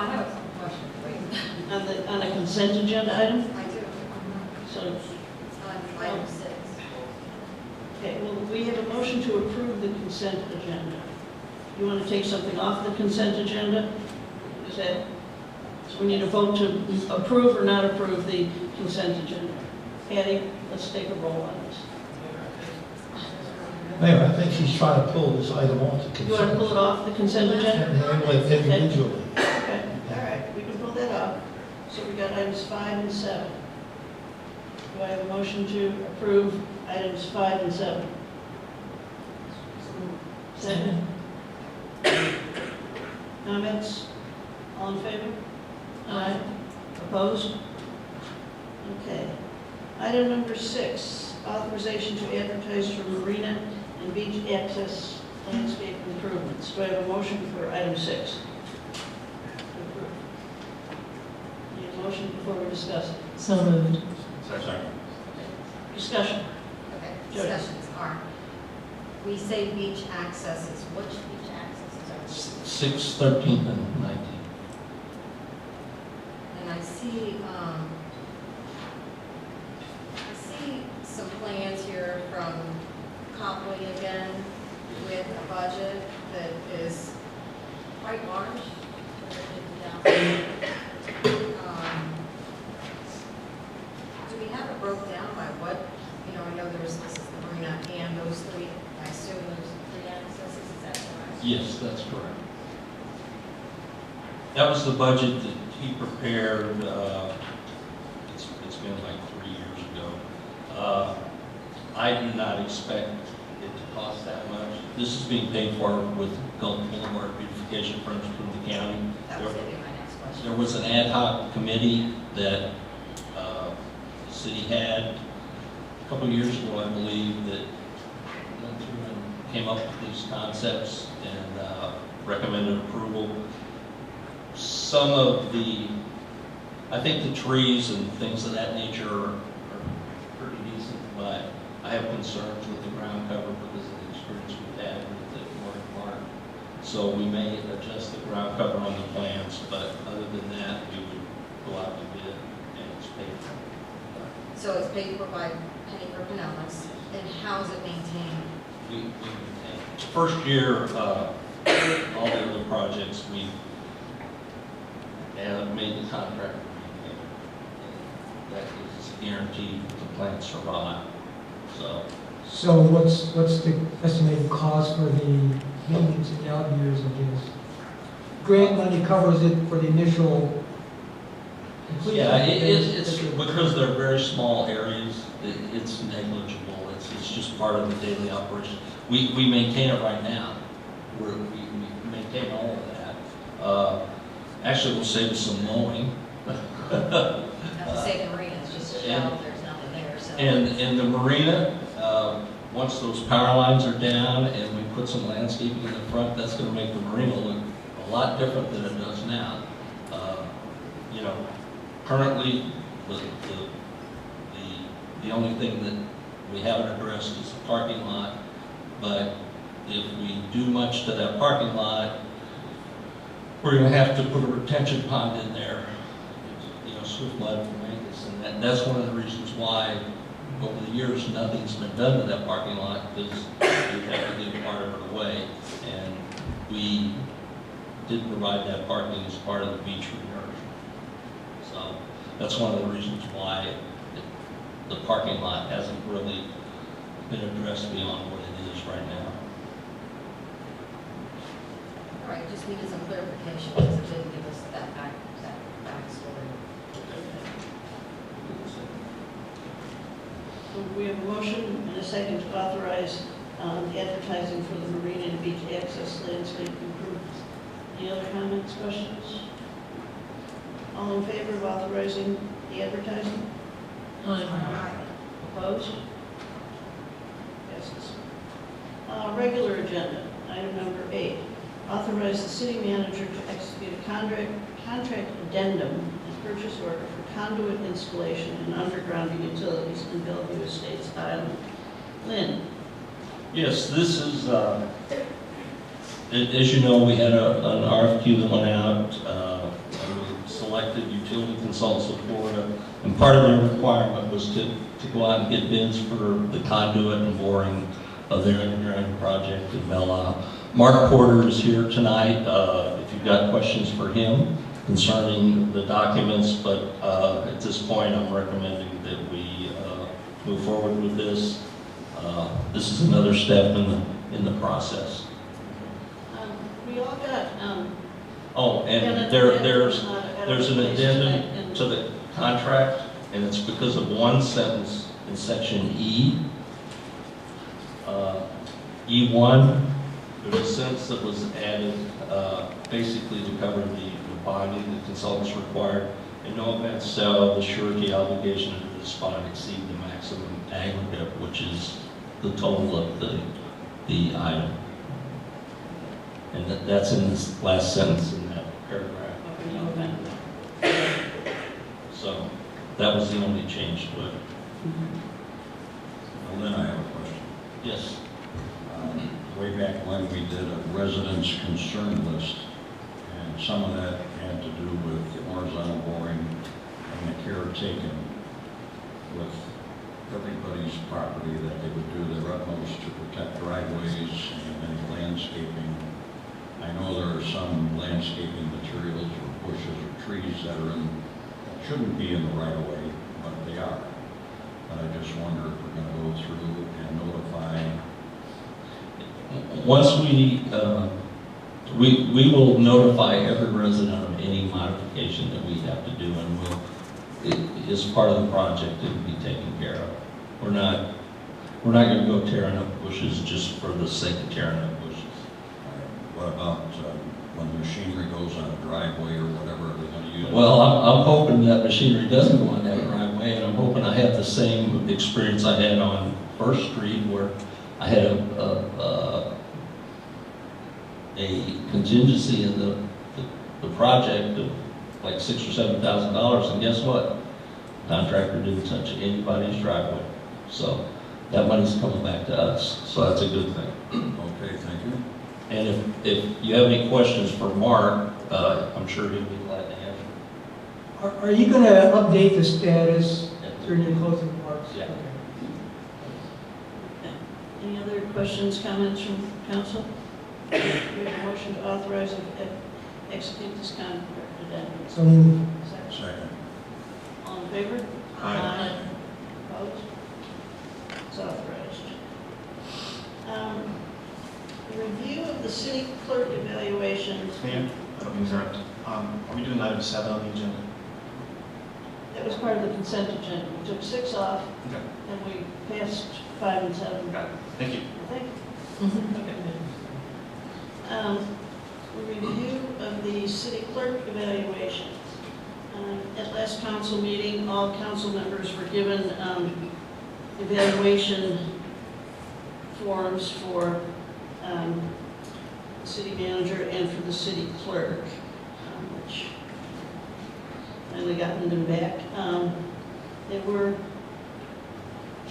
have a question, wait. On the consent agenda item? I do. So, On item 6. okay, well, we have a motion to approve the consent agenda. You want to take something off the consent agenda? Is that, so we need a vote to approve or not approve the consent agenda. Patty, let's take a roll on this. Mayor, I think she's trying to pull this item off the consent. You want to pull it off the consent agenda? And handle it individually. Okay, all right, we can pull that off. So we got items 5 and 7. Do I have a motion to approve items 5 and 7? Second. Comments? All in favor? Aye. Opposed? Okay. Item number 6, authorization to advertise for marina and beach access landscape improvements. Do I have a motion for item 6? Need a motion before we discuss it. So moved. Second. Discussion. Okay, Jody. discussions are, we say beach accesses, which beach accesses are these? 6, 13, and 19. And I see some plans here from Copley again with a budget that is quite large. Do we have it broke down by what, I know this is the marina and those 3, I assume those 3 accesses, is that correct? Yes, that's correct. That was the budget that he prepared, it's been like 3 years ago. I do not expect it to cost that much. This is being paid for with Gulf Boulevard beautification funds from the county. That was going to be my next question. There was an ad hoc committee that the city had a couple of years ago, I believe, that went through and came up with these concepts and recommended approval. Some of the, I think the trees and things of that nature are pretty decent, but I have concerns with the ground cover because of the experience we've had with the North Park. So we may adjust the ground cover on the plans, but other than that, we would go out to bid and it's paid for. So it's paid for by Penny for Pinellas, and how is it maintained? We maintain. First year, all the other projects, we made the contract maintain. That is guaranteed the plant survive. So what's the estimated cost for the maintenance in the out years of this? Grant money covers it for the initial completion. Yeah, it's because they're very small areas, it's negligible. It's just part of the daily operation. We maintain it right now. We maintain all of that. Actually, we'll save us some mowing. Not to say the marina, it's just a shell, there's nothing there, so. And the marina, once those power lines are down and we put some landscaping in the front, that's going to make the marina look a lot different than it does now. Currently, the only thing that we haven't addressed is the parking lot. But if we do much to that parking lot, we're going to have to put a retention pond in there, swift mud for maintenance, and that's one of the reasons why over the years nothing's been done to that parking lot, because we have to give part of it away, and we did provide that parking as part of the beach reversion. So that's one of the reasons why the parking lot hasn't really been addressed beyond what it is right now. All right, just needed some clarification, because it didn't give us that backstory. So we have a motion and a second to authorize the advertising for the marina and beach access landscape improvements. Any other comments, questions? All in favor of authorizing the advertising? Aye. Opposed? Passes. Regular agenda, item number 8. authorize the city manager to execute a contract addendum and purchase order for conduit installation and underground utilities in Bellevue Estates Island. Lynn? Yes, this is, as you know, we had an RFQ that went out, and we selected utility consultants of Florida, and part of their requirement was to go out and get bids for the conduit and boring of their underground project in Bella. Mark Porter is here tonight, if you've got questions for him concerning the documents, but at this point I'm recommending that we move forward with this. This is another step in the process. We all got, Oh, and there's an addendum to the contract, and it's because of one sentence in section E. E1, there's a sentence that was added basically to cover the bonding the consultants required. In no event shall the surety obligation of this bond exceed the maximum aggregate, which is the total of the item. And that's in this last sentence in that paragraph. in no event. So that was the only change to it. Well, then I have a question. Yes. Way back when we did a residents' concern list, and some of that had to do with the horizontal boring and the care taken with everybody's property, that they would do their utmost to protect driveways and any landscaping. I know there are some landscaping materials or bushes or trees that are that shouldn't be in the right of way, but they are. But I just wonder if we're going to go through and notify. Once we will notify every resident of any modification that we have to do, and as part of the project, it will be taken care of. We're not going to go tearing up bushes just for the sake of tearing up bushes. What about when the machinery goes on a driveway or whatever they're going to use? Well, I'm hoping that machinery doesn't go on that driveway, and I'm hoping I have the same experience I had on First Street, where I had a contingency in the project of like $6,000 or $7,000, and guess what? Contractor didn't touch anybody's driveway, so that money's coming back to us. So that's a good thing. Okay, thank you. And if you have any questions for Mark, I'm sure he'll be glad to answer. Are you going to update the status during your closing remarks? Yeah. Okay. Any other questions, comments from council? We have a motion to authorize and execute this contract addendum. So moved. Second. All in favor? Aye. Opposed? It's authorized. Review of the city clerk evaluation. Mayor, I don't mean to interrupt. Are we doing item 7 on the agenda? That was part of the consent agenda. We took 6 off, Okay. and we passed 5 and 7. Got it. Thank you. I think. Review of the city clerk evaluation. At last council meeting, all council members were given evaluation forms for the city manager and for the city clerk, which finally gotten them back. They were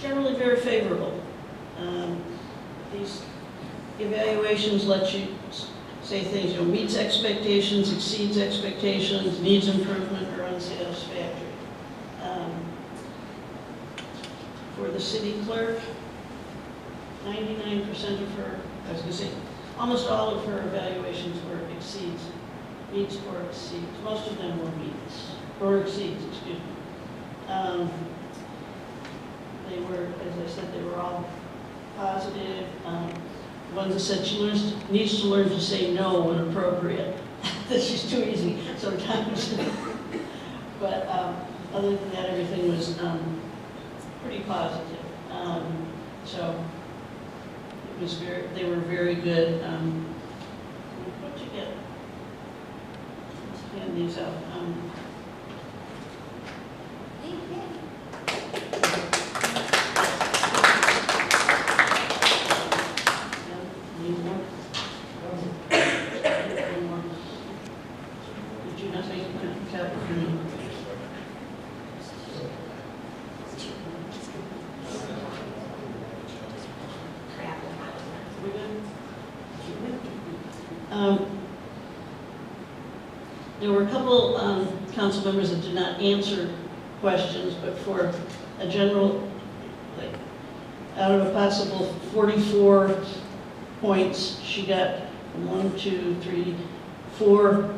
generally very favorable. These evaluations let you say things, meets expectations, exceeds expectations, needs improvement, or unsatisfactory. For the city clerk, 99% of her, I was going to say, almost all of her evaluations were exceeds, meets or exceeds. Most of them were meets, or exceeds, excuse me. They were, as I said, they were all positive. One that said she needs to learn to say no when appropriate. This is too easy sometimes. But other than that, everything was pretty positive. So it was they were very good. What did you get? Let's hand these out. Need more? There were a couple council members that did not answer questions, but for a general, like, out of a possible 44 points, she got 1, 2, 3, 4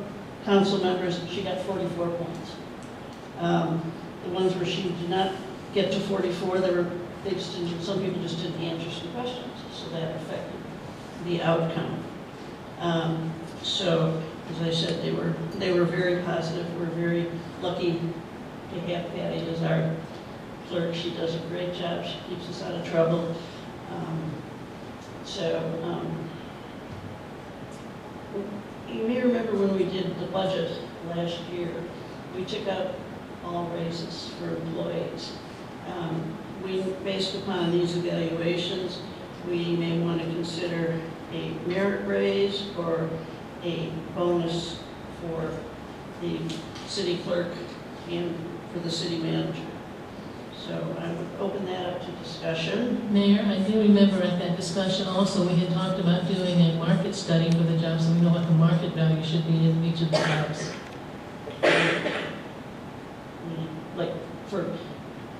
council members, she got 44 points. The ones where she did not get to 44, they just didn't, some people just didn't answer some questions, so that affected the outcome. So, as I said, they were very positive. We're very lucky to have Patty as our clerk. She does a great job. She keeps us out of trouble. You may remember when we did the budget last year, we took out all raises for employees. We, based upon these evaluations, we may want to consider a merit raise or a bonus for the city clerk and for the city manager. So I would open that up to discussion. Mayor, I do remember at that discussion also, we had talked about doing a market study for the jobs, so we know what the market value should be in each of the jobs. Like for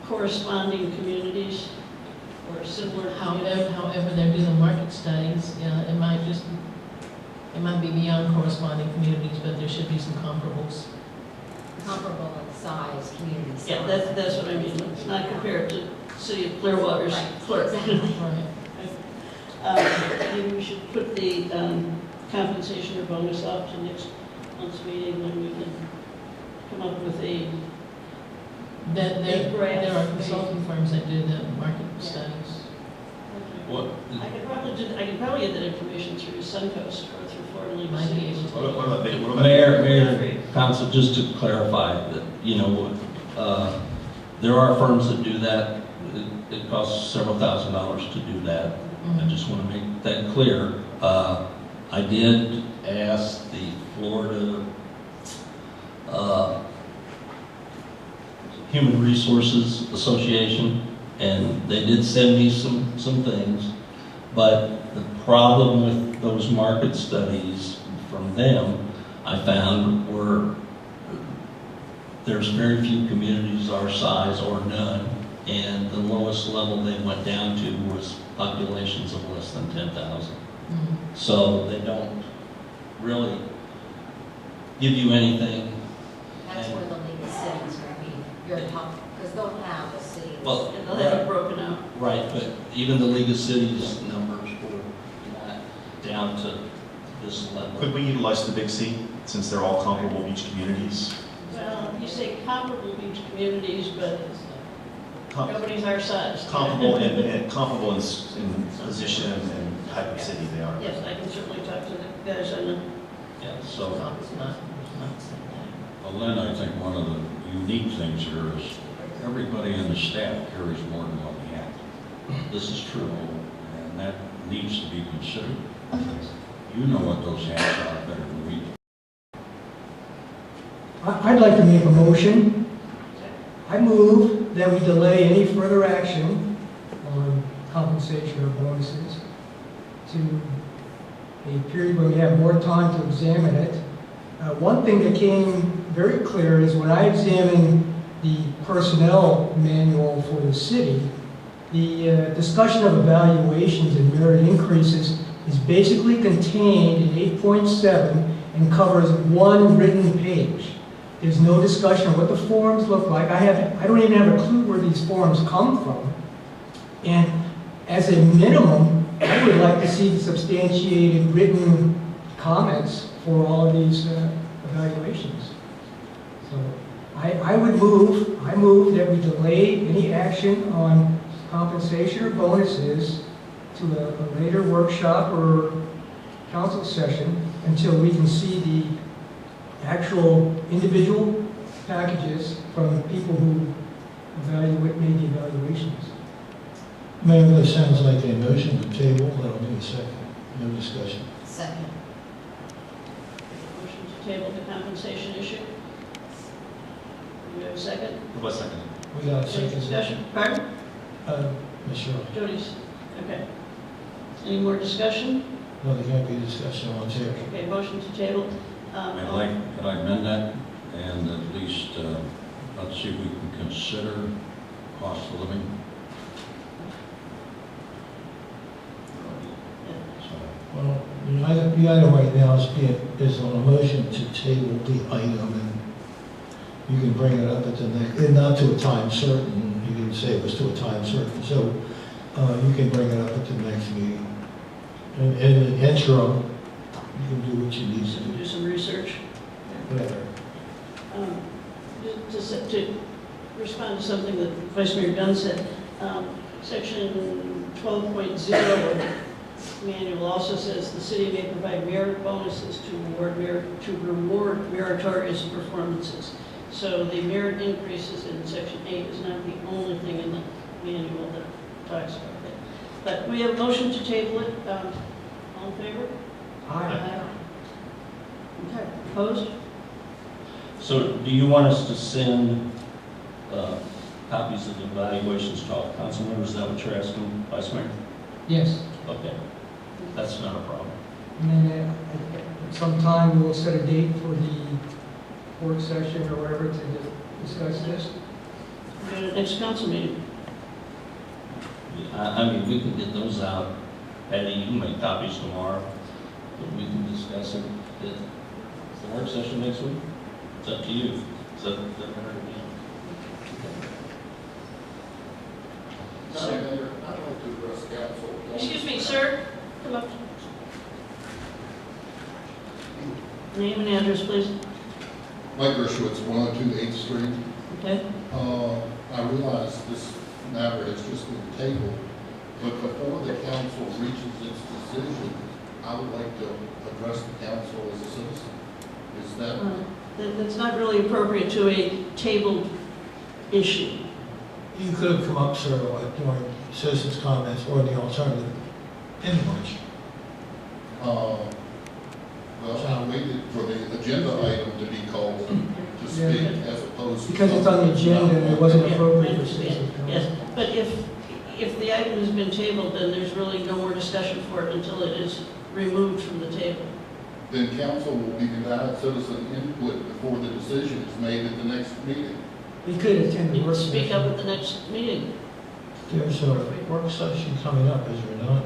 corresponding communities or similar. However they're doing market studies, it might be beyond corresponding communities, but there should be some comparables. Comparable in size, community size. Yeah, that's what I mean. It's not compared to City of Clearwater's clerk. Right. Maybe we should put the compensation or bonus off to next month's meeting when we can come up with a There are consulting firms that do the market studies. What, I could probably get that information through Suncoast or through Florida League of Might be Cities. able to. What about Mayor, Council, just to clarify that, there are firms that do that. It costs several $1,000s to do that. I just want to make that clear. I did ask the Florida Human Resources Association, and they did send me some things, but the problem with those market studies from them, I found, were there's very few communities our size or none, and the lowest level they went down to was populations of less than 10,000. So they don't really give you anything. That's where the League of Cities would be your top, because they'll have a city. Well, They'll have it broken out. Right, but even the League of Cities numbers were not down to this level. Could we utilize the Big C, since they're all comparable beach communities? Well, you say comparable beach communities, but nobody's our size. Comparable in position and type of city they are. Yes, I can certainly talk to the guys on the. Yeah, so. Well, Lynn, I think one of the unique things here is everybody on the staff carries more than one hat. This is true. And that needs to be considered. You know what those hats are better than we do. I'd like to make a motion. I move that we delay any further action on compensation or bonuses to a period when we have more time to examine it. One thing that came very clear is when I examined the personnel manual for the city, the discussion of evaluations and merit increases is basically contained in 8.7 and covers one written page. There's no discussion of what the forms look like. I don't even have a clue where these forms come from. And as a minimum, I would like to see substantiated written comments for all of these evaluations. So I move that we delay any action on compensation or bonuses to a later workshop or council session until we can see the actual individual packages from people who made the evaluations. Mayor, that sounds like a motion to table, that'll be a second, no discussion. Second. Motion to table the compensation issue. Do we have a second? What second? We got a Any second. discussion? Pardon? Ms. Shirley. Jody's, okay. Any more discussion? No, there can't be discussion on table. Okay, motion to table. Could I amend that and at least, let's see if we can consider cost of living? So, Well, the item right now is on a motion to table the item, and you can bring it up at the next, and not to a time certain, you didn't say it was to a time certain, so you can bring it up at the next meeting. And in the interim, you can do what you need to Do do, some research. whatever. To respond to something that Vice Mayor Dunn said, section 12.0 of the manual also says the city may provide merit bonuses to reward meritorious performances. So the merit increases in section 8 is not the only thing in the manual that talks about that. But we have a motion to table it. All in favor? Aye. Okay, opposed? So do you want us to send copies of the evaluations to all council members? Is that what you're asking, Vice Mayor? Yes. Okay, that's not a problem. And then at some time, we'll set a date for the work session or whatever to discuss this. Go to the next council meeting. I mean, we can get those out. Patty, you can make copies tomorrow, but we can discuss it. Is the work session next week? It's up to you. Is that better? Madam Mayor, I'd like to address council. Excuse me, sir. Come up. Name and address, please. Mike Gershowitz, 102 8th Street. Okay. I realize this matter has just been tabled, but before the council reaches its decision, I would like to address the council as a citizen. Is that? That's not really appropriate to a tabled issue. You could have come up, sir, during citizens' comments or the alternative in March. Well, I waited for the agenda item to be called to speak as opposed to. Because it's on the agenda and it wasn't appropriate for Yes, citizens' yes, comments. but if the item has been tabled, then there's really no more discussion for it until it is removed from the table. Then council will be denied citizen input before the decision is made at the next meeting. We could attend the You work can session. speak up at the next meeting. There's a work session coming up, is there not?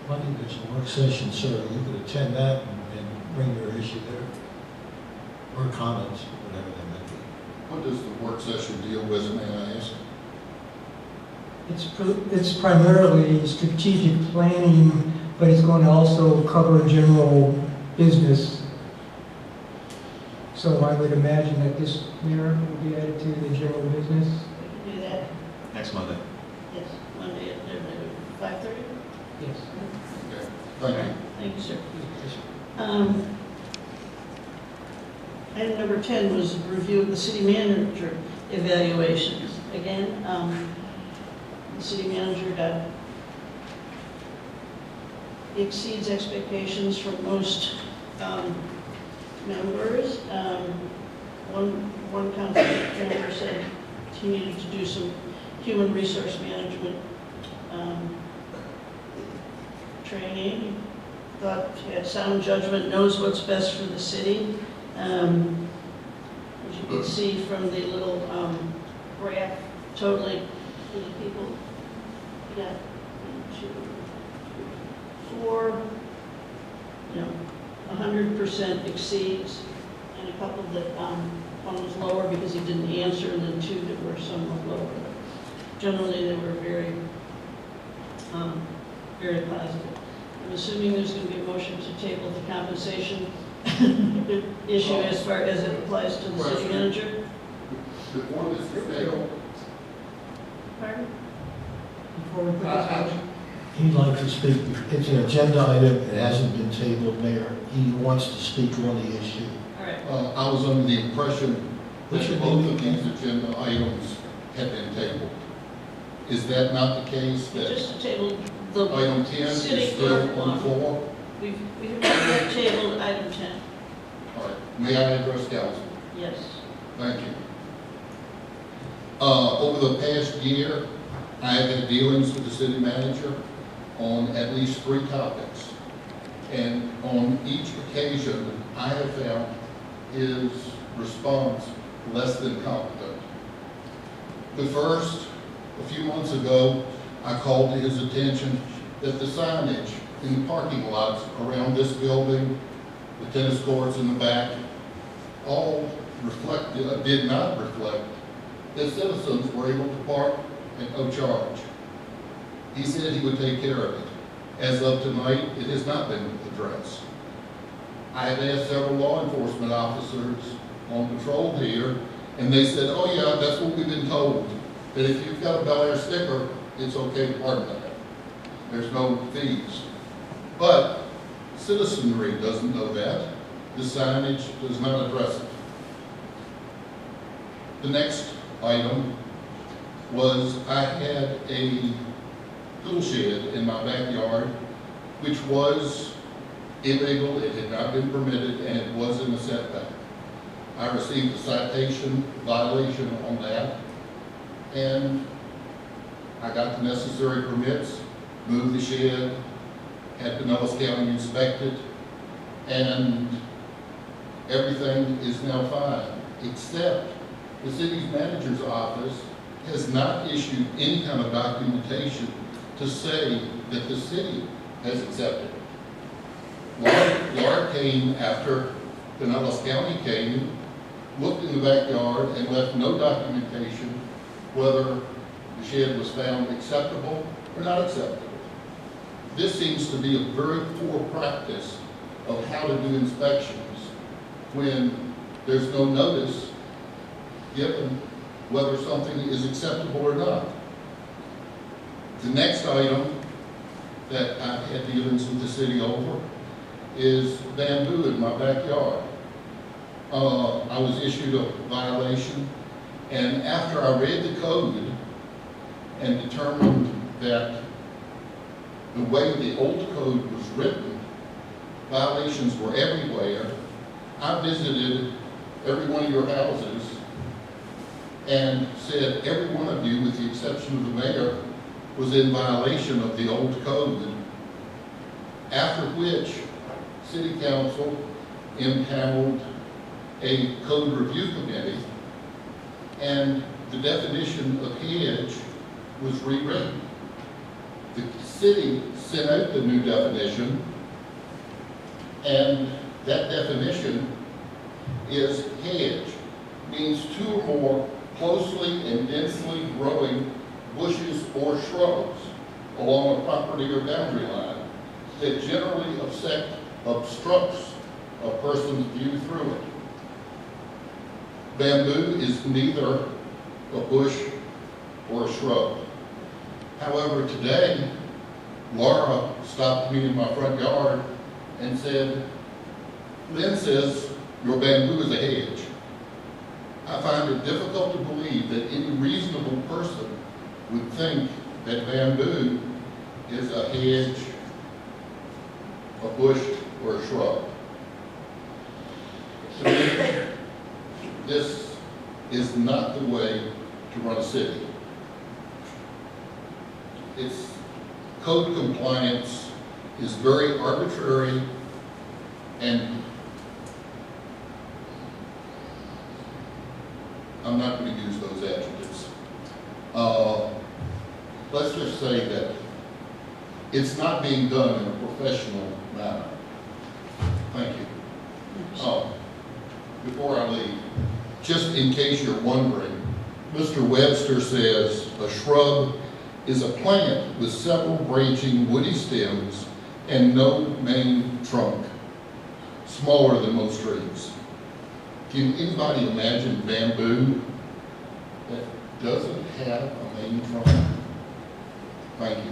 Monday, there's a work session, sir. You could attend that and bring your issue there. Or comments, whatever they may be. What does the work session deal with, may I ask? It's primarily strategic planning, but it's going to also cover general business. So I would imagine that this mayor will be added to the general business. We can do that, Next Monday. yes, Monday at 5:30? Yes. Okay, thank you. Thank you, sir. Item number 10 was review of the city manager evaluations. Again, the city manager exceeds expectations from most members. One council member said he needed to do some human resource management training. Thought he had sound judgment, knows what's best for the city. As you can see from the little graph, totally, the people, you got 1, 2, 3, 4, 100% exceeds, and a couple that one was lower because he didn't answer, and then 2 that were somewhat lower. Generally, they were very, very positive. I'm assuming there's going to be a motion to table the compensation issue as far as it applies to the city manager. Before this is tabled, Pardon? Before we put this on. He'd like to speak. It's an agenda item. It hasn't been tabled, Mayor. He wants to speak on the issue. All right. I was under the impression What's that your both name? of these agenda items had been tabled. Is that not the case, that Just to table the item 10 is city still clerk on the one. floor? We have not yet tabled item 10. All right, may I address council? Yes. Thank you. Over the past year, I have had dealings with the city manager. on at least 3 topics. And on each occasion, I have found his response less than competent. The first, a few months ago, I called to his attention that the signage in the parking lots around this building, the tennis courts in the back, all did not reflect that citizens were able to park at no charge. He said he would take care of it. As of tonight, it has not been addressed. I have asked several law enforcement officers on patrol here, and they said, oh yeah, that's what we've been told, that if you've got a Bel Air sticker, it's okay to park there. There's no fees. But citizenry doesn't know that. The signage does not address it. The next item was I had a tool shed in my backyard, which was illegal, it had not been permitted, and it was in the setback. I received a citation violation on that, and I got the necessary permits, moved the shed, had Pinellas County inspected, and everything is now fine, except the city's manager's office has not issued any kind of documentation to say that the city has accepted it. Laura came after Pinellas County came, looked in the backyard, and left no documentation whether the shed was found acceptable or not acceptable. This seems to be a very poor practice of how to do inspections when there's no notice given whether something is acceptable or not. The next item that I've had dealings with the city over is bamboo in my backyard. I was issued a violation, and after I read the code and determined that the way the old code was written, violations were everywhere, I visited every one of your houses and said every one of you, with the exception of the mayor, was in violation of the old code. After which, City Council impaneled a code review committee, and the definition of hedge was rewritten. The city sent out the new definition, and that definition is hedge, means 2 or more closely and densely growing bushes or shrubs along a property or boundary line that generally obstructs a person's view through it. Bamboo is neither a bush or a shrub. However, today, Laura stopped me in my front yard and said, Lynn says your bamboo is a hedge. I find it difficult to believe that any reasonable person would think that bamboo is a hedge, a bush, or a shrub. To me, this is not the way to run a city. Its code compliance is very arbitrary, and I'm not going to use those adjectives. Let's just say that it's not being done in a professional manner. Thank you. Before I leave, just in case you're wondering, Mr. Webster says a shrub is a plant with several branching woody stems and no main trunk, smaller than most trees. Can anybody imagine bamboo that doesn't have a main trunk? Thank you.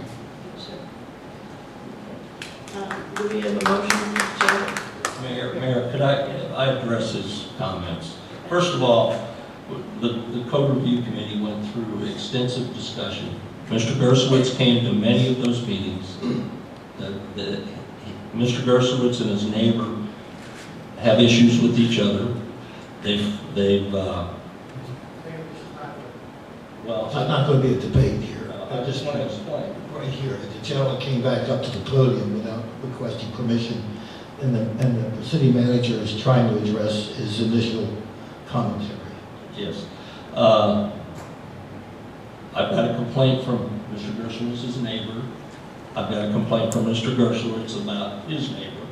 Do we have a motion, Chair? Mayor, could I address his comments? First of all, the code review committee went through extensive discussion. Mr. Gersowitz came to many of those meetings. Mr. Gersowitz and his neighbor have issues with each other. Well, It's not going to be a debate here. just want to explain. right here, the gentleman came back up to the podium without requesting permission, and the city manager is trying to address his initial commentary. Yes. I've got a complaint from Mr. Gershowitz's neighbor. I've got a complaint from Mr. Gershowitz about his neighbor.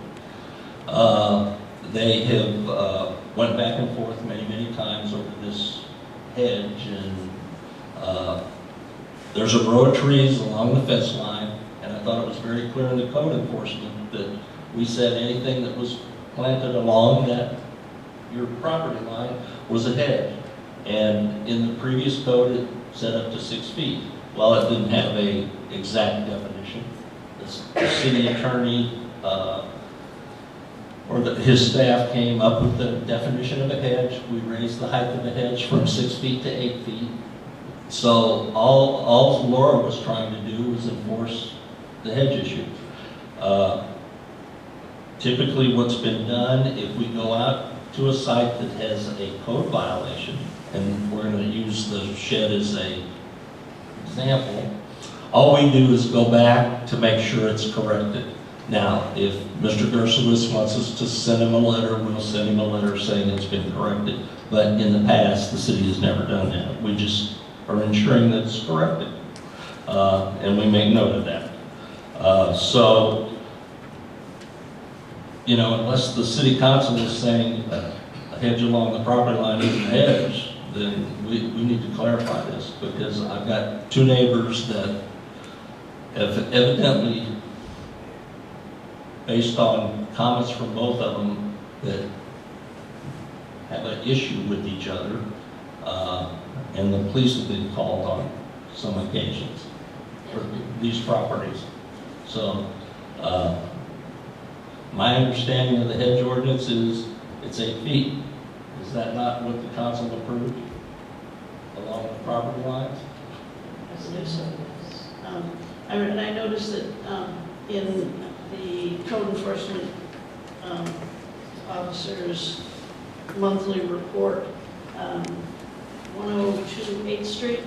They have went back and forth many, many times over this hedge, and there's a row of trees along the fence line, and I thought it was very clear in the code enforcement that we said anything that was planted along that your property line was a hedge. And in the previous code, it said up to 6 feet. Well, it didn't have a exact definition. The city attorney his staff came up with the definition of a hedge. We raised the height of the hedge from 6 feet to 8 feet. So all Laura was trying to do was enforce the hedge issue. Typically what's been done, if we go out to a site that has a code violation, and we're going to use the shed as an example, all we do is go back to make sure it's corrected. Now, if Mr. Gershowitz wants us to send him a letter, we'll send him a letter saying it's been corrected. But in the past, the city has never done that. We just are ensuring that it's corrected. And we make note of that. So, you know, unless the city council is saying a hedge along the property line isn't a hedge, then we need to clarify this, because I've got two neighbors that have evidently, based on comments from both of them, that have an issue with each other, and the police have been called on some occasions for these properties. So, my understanding of the hedge ordinance is it's 8 feet. Is that not what the council approved along the property lines? I believe so. And I noticed that in the code enforcement officer's monthly report, 102 8th Street,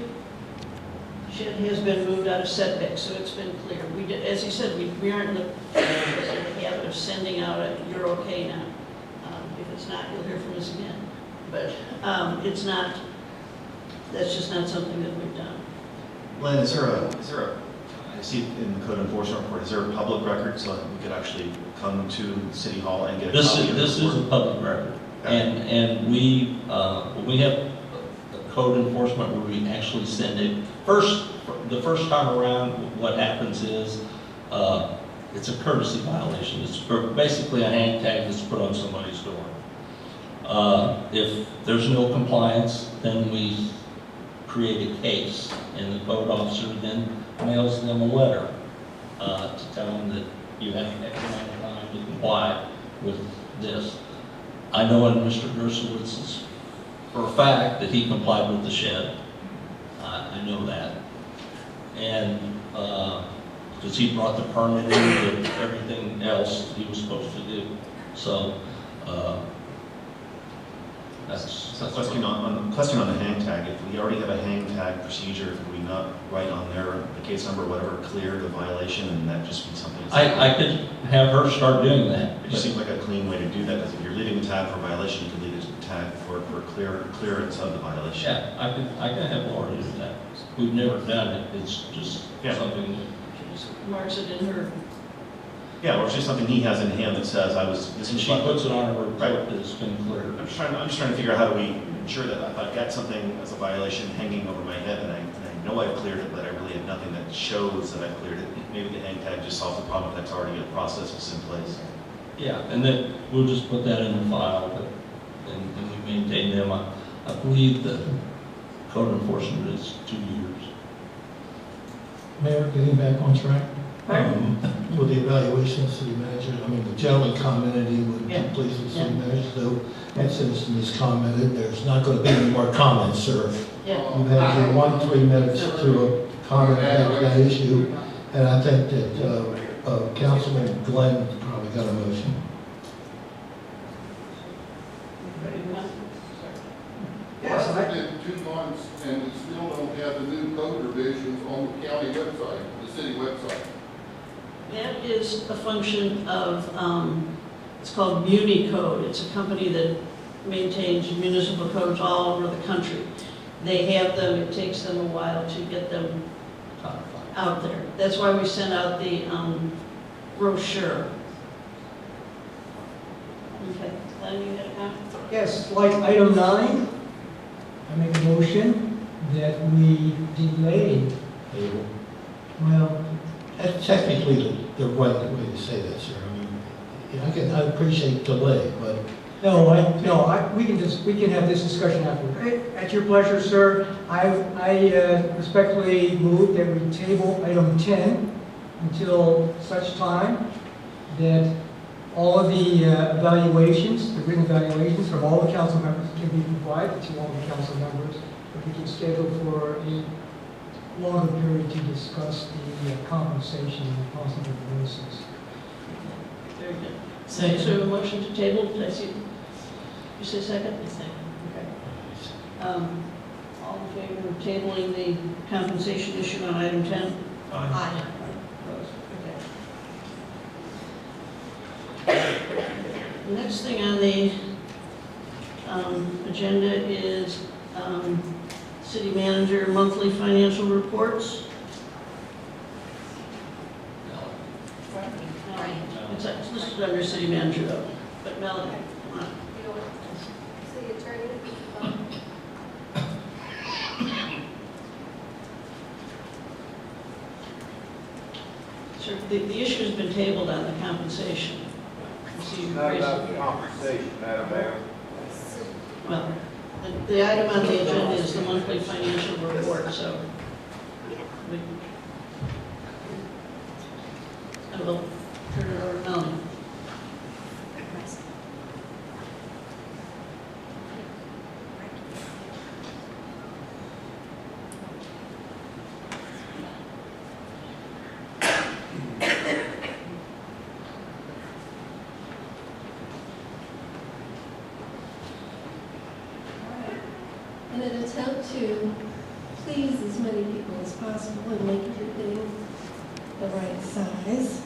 shed has been moved out of setback, so it's been clear. We did, as you said, we aren't in the habit of sending out a "you're okay now." If it's not, you'll hear from us again. But it's not. That's just not something that we've done. Len, is there a, I see in the code enforcement report, is there a public record so that we could actually come to City Hall and get a copy of This is a public record. Okay. And we have a code enforcement where we actually send it. The first time around, what happens is it's a courtesy violation. It's basically a hang tag that's put on somebody's door. If there's no compliance, then we create a case, and the code officer then mails them a letter to tell them that you have X amount of time to comply with this. I know in Mr. Gershowitz's, for a fact, that he complied with the shed. I know that. And because he brought the permit in and everything else that he was supposed to do. So that's a question on the hang tag. If we already have a hang tag procedure, if we not write on there the case number, or whatever, clear the violation, and that just be something. I could have her start doing that. It just seems like a clean way to do that, because if you're leaving a tag for violation, you could leave a tag for clearance of the violation. Yeah, I can have Laura do that. We've never done it. It's just something that She just marks it in her. Yeah, or it's just something he has in hand that says and she puts it on her report that it's been cleared. I'm just trying to figure out how do we ensure that if I've got something as a violation hanging over my head and I know I've cleared it, but I really have nothing that shows that I've cleared it, maybe the hang tag just solves the problem if that's already a process that's in place. Yeah, and then we'll just put that in the file, and we maintain them. I believe the code enforcement is 2 years. Mayor, getting back on track? Pardon? With the evaluation of city manager, I mean, the gentleman commented he would be pleased with city manager, so that citizen has commented, there's not going to be any more comments, sir. Yeah. You've had your 3 minutes to comment about that issue, and I think that Councilman Glenn probably got a motion. Yes, I did 2 months, and we still don't have the new code revisions on the county county website, the city website. That is a function of, it's called Muni Code. It's a company that maintains municipal codes all over the country. They have them, it takes them a while to get them out there. That's why we sent out the brochure. Okay, Glenn, you had a comment? Yes, like item 9, I make a motion that we delay, Well, that's technically the right way to say that, sir. I mean, I appreciate delay, but we can have this discussion afterward. At your pleasure, sir. I respectfully move that we table item 10 until such time that all of the evaluations, the written evaluations from all the council members can be provided to all the council members. If we can schedule for a longer period to discuss the compensation and possible bonuses. Very good. So is there a motion to table? Did I see? You say second? Second. Okay. All in favor of tabling the compensation issue on item 10? Aye. Opposed? Okay. The next thing on the agenda is city manager monthly financial reports. It's listed under city manager though, but Melanie, come on. City attorney. Sir, the issue has been tabled on the compensation. You see, you Not raised about the it. compensation, Madam Mayor. Well, the item on the agenda is the monthly financial report, so I will turn it over to Melanie. In an attempt to please as many people as possible and make everything the right size,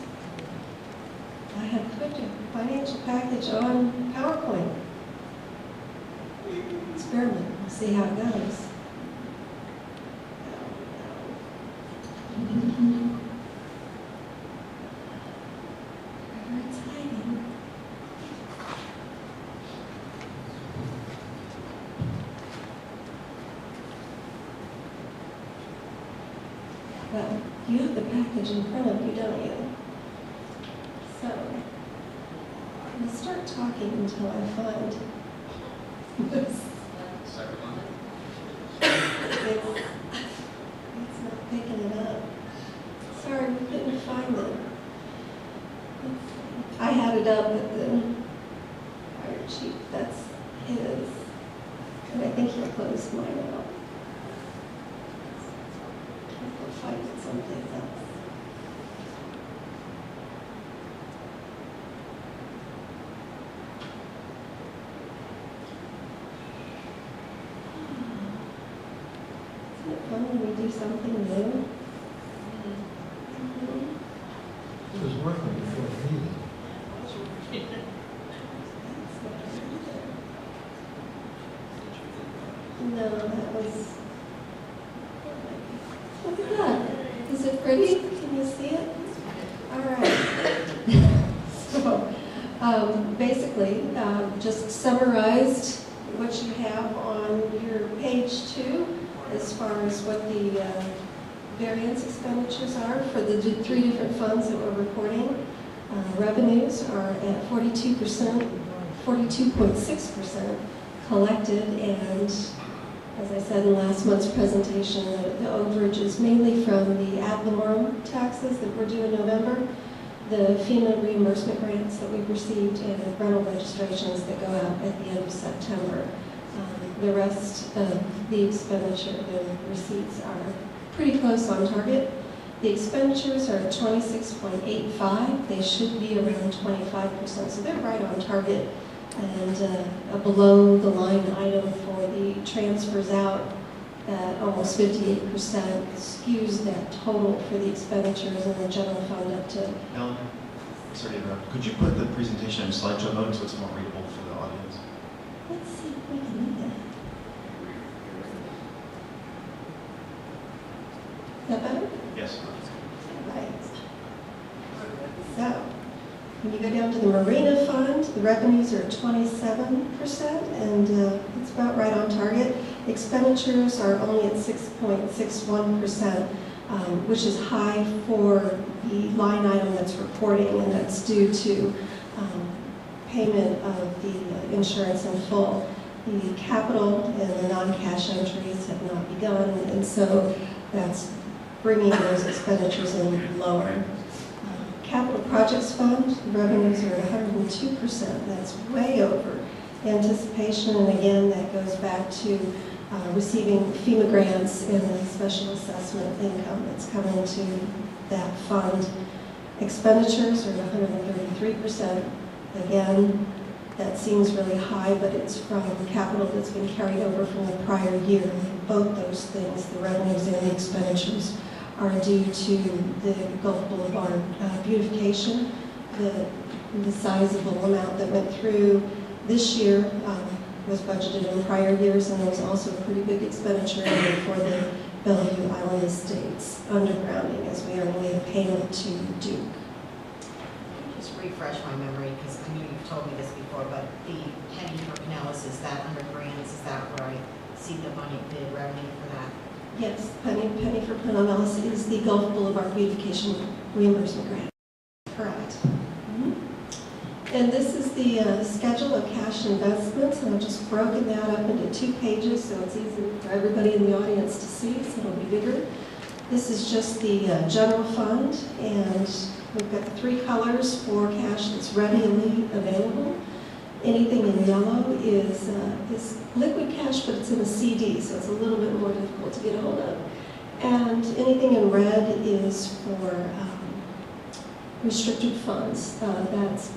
I have put a financial package on PowerPoint. Experiment, we'll see how it goes. Where it's hiding. Well, you have the package in front of you, don't you? So, I'm going to start talking until I find this. Second one. It's not picking it up. Sorry, we couldn't find it. I had it up at the fire chief, that's his. And I think he closed mine out. I'll find it someplace else. Isn't it fun when we do something new? it was working before the meeting. No, that was. Look at that. Is it pretty? Can you see it? All right. So, basically, just summarized what you have on your page 2 as far as what the variance expenditures are for the 3 different funds that we're reporting. Revenues are at 42%, 42.6% collected, and as I said in last month's presentation, the overage is mainly from the ad valorem taxes that were due in November, the FEMA reimbursement grants that we've received, and the rental registrations that go out at the end of September. The rest of the expenditure, the receipts are pretty close on target. The expenditures are at 26.85. They should be around 25%, so they're right on target. And a below the line item for the transfers out at almost 58% skews that total for the expenditures in the general fund up to. Ellen, sorry to interrupt. Could you put the presentation in slideshow mode so it's more readable for the audience? Let's see if we can do that. Is that better? Yes. Right. So, when you go down to the Marina Fund, the revenues are at 27%, and it's about right on target. Expenditures are only at 6.61%, which is high for the line item that's reporting, and that's due to payment of the insurance in full. The capital and the non-cash entries have not begun, and so that's bringing those expenditures in lower. Capital Projects Fund, revenues are at 102%. That's way over anticipation, and again, that goes back to receiving FEMA grants and the special assessment income that's coming to that fund. Expenditures are at 133%. Again, that seems really high, but it's from capital that's been carried over from the prior year. Both those things, the revenues and the expenditures, are due to the Gulf Boulevard beautification. The sizable amount that went through this year was budgeted in prior years, and there was also a pretty big expenditure for the Bellevue Island Estates undergrounding, as we are made a payment to Duke. Just refresh my memory, because I know you've told me this before, but the penny for Pinellas, is that under grants? Is that where I see the money, the revenue for that? Yes, Penny for Pinellas is the Gulf Boulevard beautification reimbursement grant. Correct. And this is the schedule of cash investments, and I've just broken that up into 2 pages so it's easy for everybody in the audience to see, so it'll be bigger. This is just the general fund, and we've got the 3 colors for cash that's readily available. Anything in yellow is liquid cash, but it's in a CD, so it's a little bit more difficult to get a hold of. And anything in red is for restricted funds. That's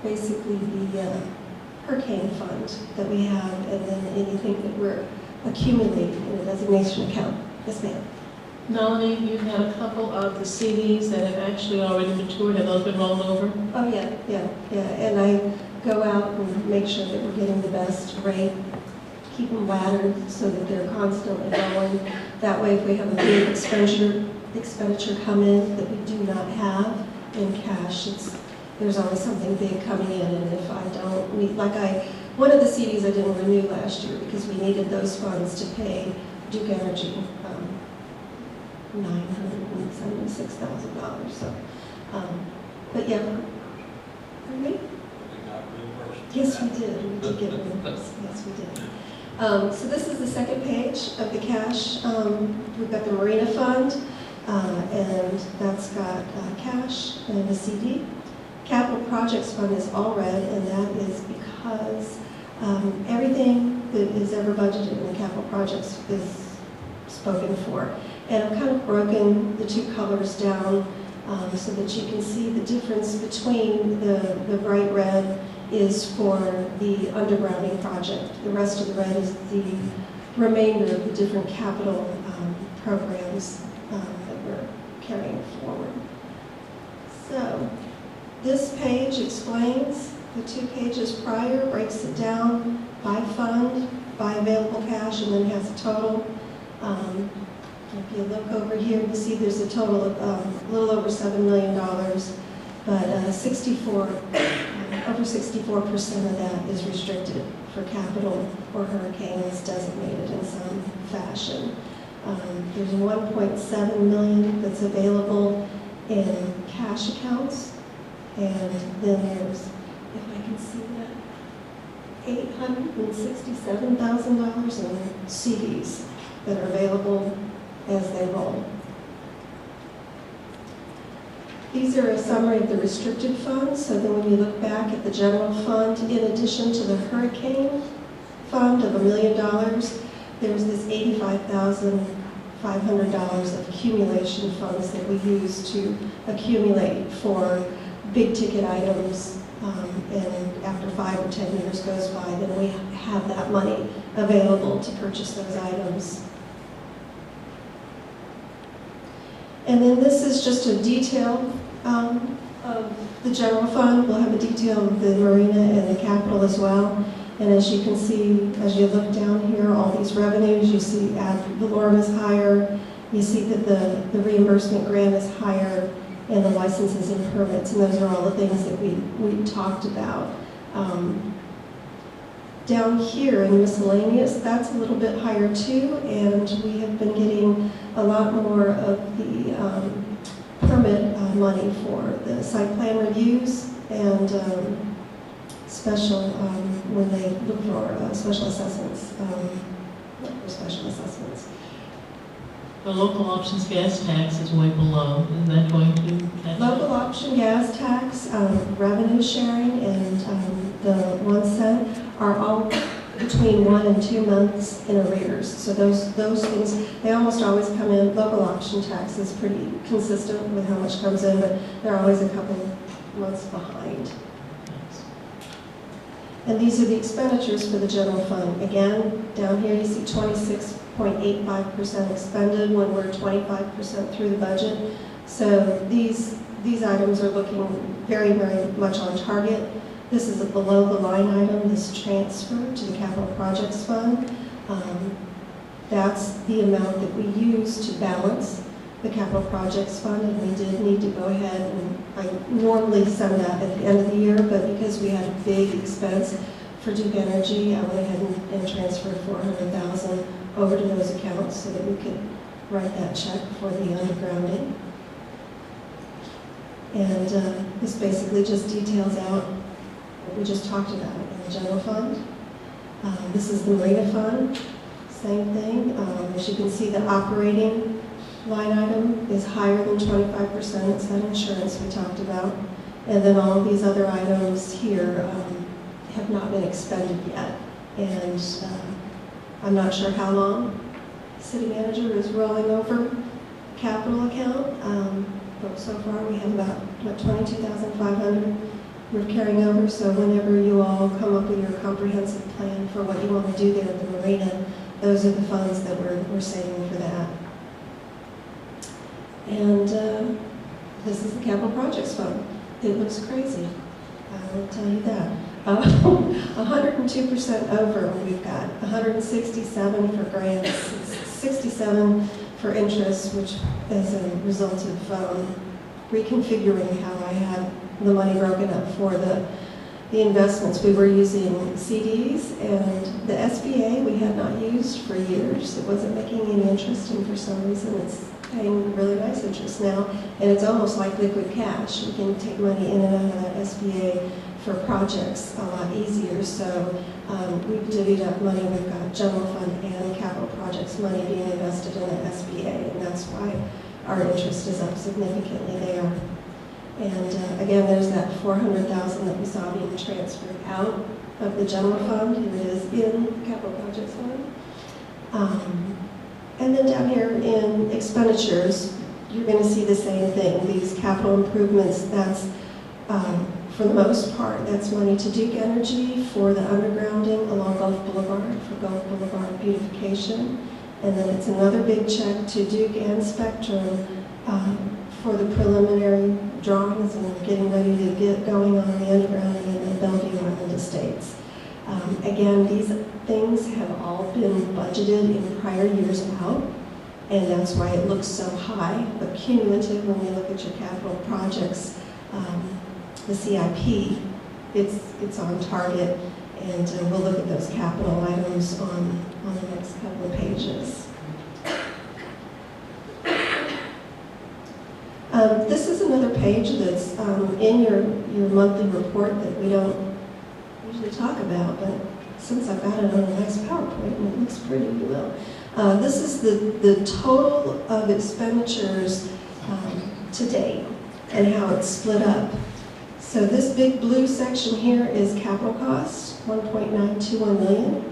basically the hurricane fund that we have, and then anything that we're accumulating in a designation account. Yes, ma'am. Melanie, you've had a couple of the CDs that have actually already matured. Have those been rolled over? Oh, yeah. And I go out and make sure that we're getting the best rate, keep them laddered so that they're constantly going. That way, if we have a big expenditure come in that we do not have in cash, there's always something big coming in, and if I don't meet, one of the CDs I didn't renew last year because we needed those funds to pay Duke Energy $976,000. So, but yeah, pardon me? Yes, we did. We did get reimbursed. Yes, we did. So this is the second page of the cash. We've got the Marina Fund, and that's got cash and a CD. Capital Projects Fund is all red, and that is because everything that is ever budgeted in the capital projects is spoken for. And I've kind of broken the 2 colors down so that you can see the difference between the bright red is for the undergrounding project. The rest of the red is the remainder of the different capital programs that we're carrying forward. So this page explains the 2 pages prior, breaks it down by fund, by available cash, and then has a total. If you look over here, you see there's a total of a little over $7 million, but over 64% of that is restricted for capital or hurricanes designated in some fashion. There's 1.7 million that's available in cash accounts, and then there's, if I can see that, $867,000 in CDs that are available as they roll. These are a summary of the restricted funds, so then when you look back at the general fund, in addition to the hurricane fund of $1 million, there's this $85,500 of accumulation funds that we use to accumulate for big ticket items, and after 5 or 10 years goes by, then we have that money available to purchase those items. And then this is just a detail of the general fund. We'll have a detail of the marina and the capital as well. And as you can see, as you look down here, all these revenues, you see ad valorem is higher. You see that the reimbursement grant is higher, and the licenses and permits, and those are all the things that we talked about. Down here in miscellaneous, that's a little bit higher too, and we have been getting a lot more of the permit money for the site plan reviews and special, when they look for special assessments, not for special assessments. The local options gas tax is way below. Is that going to catch up? Local option gas tax, revenue sharing, and the 1 cent are all between 1 and 2 months in arrears. So those things, they almost always come in. Local option tax is pretty consistent with how much comes in, but they're always a couple of months behind. And these are the expenditures for the general fund. Again, down here you see 26.85% expended when we're 25% through the budget. So these items are looking very, very much on target. This is a below the line item, this transfer to the capital projects fund. That's the amount that we use to balance the capital projects fund, and we did need to go ahead, and I normally send that at the end of the year, but because we had a big expense for Duke Energy, I went ahead and transferred $400,000 over to those accounts so that we could write that check for the undergrounding. And this basically just details out what we just talked about in the general fund. This is the marina fund, same thing. As you can see, the operating line item is higher than 25%. It's that insurance we talked about. And then all of these other items here have not been expended yet. And I'm not sure how long the city manager is rolling over capital account. But so far we have about, what, 22,500 we're carrying over. So whenever you all come up with your comprehensive plan for what you want to do there at the marina, those are the funds that we're saving for that. And this is the capital projects fund. It looks crazy, I will tell you that. 102% over we've got, 167 for grants, 67 for interest, which is a result of reconfiguring how I had the money broken up for the investments. We were using CDs, and the SBA we had not used for years. It wasn't making any interest, and for some reason it's paying really nice interest now, and it's almost like liquid cash. We can take money in and out of that SBA for projects a lot easier. So we've divvied up money. We've got general fund and capital projects money being invested in the SBA, and that's why our interest is up significantly there. And again, there's that $400,000 that we saw being transferred out of the general fund. Here it is in the capital projects fund. And then down here in expenditures, you're going to see the same thing. These capital improvements, that's for the most part, that's money to Duke Energy for the undergrounding along Gulf Boulevard, for Gulf Boulevard beautification. And then it's another big check to Duke and Spectrum for the preliminary drawings and getting ready to get going on the undergrounding in the Bellevue Island Estates. Again, these things have all been budgeted in prior years out, and that's why it looks so high. But cumulative, when you look at your capital projects, the CIP, it's on target, and we'll look at those capital items on the next couple of pages. This is another page that's in your monthly report that we don't usually talk about, but since I've got it on a nice PowerPoint and it looks pretty, you will. This is the total of expenditures to date and how it's split up. So this big blue section here is capital costs, $1.921 million.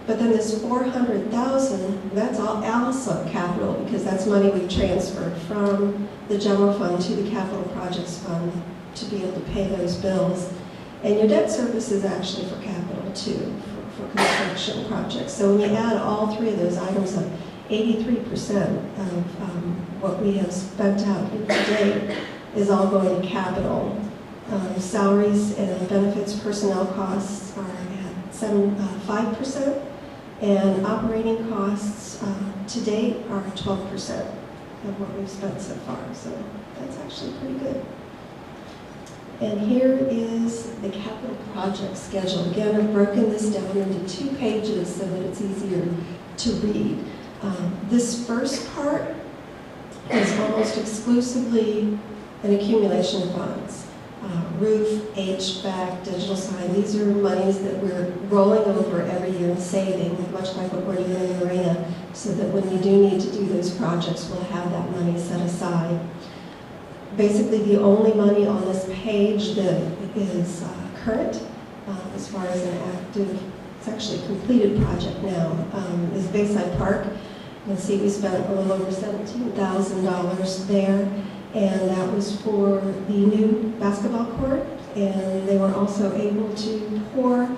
But then this $400,000, that's all ALSA capital, because that's money we've transferred from the general fund to the capital projects fund to be able to pay those bills. And your debt service is actually for capital too, for construction projects. So when you add all three of those items up, 83% of what we have spent out here to date is all going to capital. Salaries and benefits, personnel costs are at 5%, and operating costs to date are 12% of what we've spent so far. So that's actually pretty good. And here is the capital project schedule. Again, I've broken this down into 2 pages so that it's easier to read. This first part is almost exclusively an accumulation of funds. Roof, HVAC, digital sign, these are monies that we're rolling over every year and saving, much like what we're doing in the marina, so that when we do need to do those projects, we'll have that money set aside. Basically, the only money on this page that is current, as far as an active, it's actually a completed project now, is Bayside Park. You can see we spent a little over $17,000 there, and that was for the new basketball court, and they were also able to pour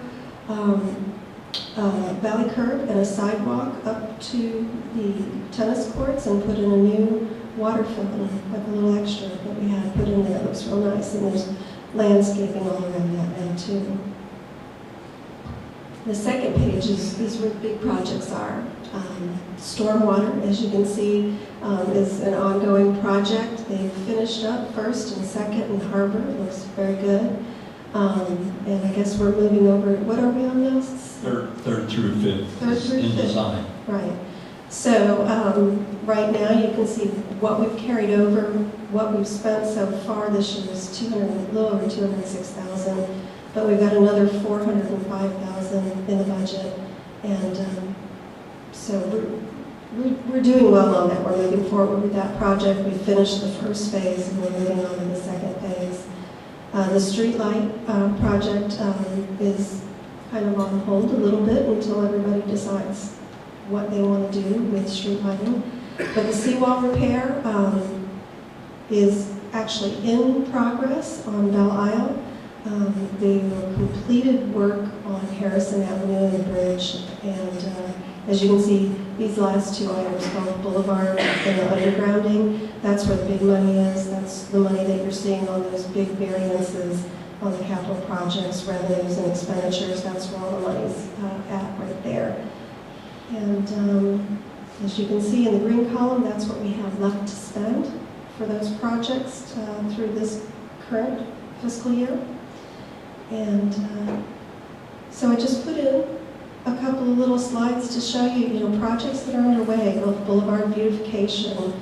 valley curb and a sidewalk up to the tennis courts and put in a new water fountain, like a little extra that we had put in there. It looks real nice, and there's landscaping all around that now too. The second page is where the big projects are. Stormwater, as you can see, is an ongoing project. They've finished up first and second in Harbor. It looks very good. And I guess we're moving over, what are we on now? Third through fifth Third is through in fifth. design. Right. So right now you can see what we've carried over, what we've spent so far this year is a little over $206,000, but we've got another $405,000 in the budget, and so we're doing well on that. We're moving forward with that project. We finished the first phase, and we're moving on to the second phase. The street light project is kind of on hold a little bit until everybody decides what they want to do with street lighting. But the seawall repair is actually in progress on Belle Isle. They completed work on Harrison Avenue and the bridge, and as you can see, these last 2 items, both Boulevard and the undergrounding, that's where the big money is. That's the money that you're seeing on those big variances on the capital projects, revenues and expenditures. That's where all the money's at right there. And as you can see in the green column, that's what we have left to spend for those projects through this current fiscal year. And so I just put in a couple of little slides to show you, projects that are underway. Boulevard beautification,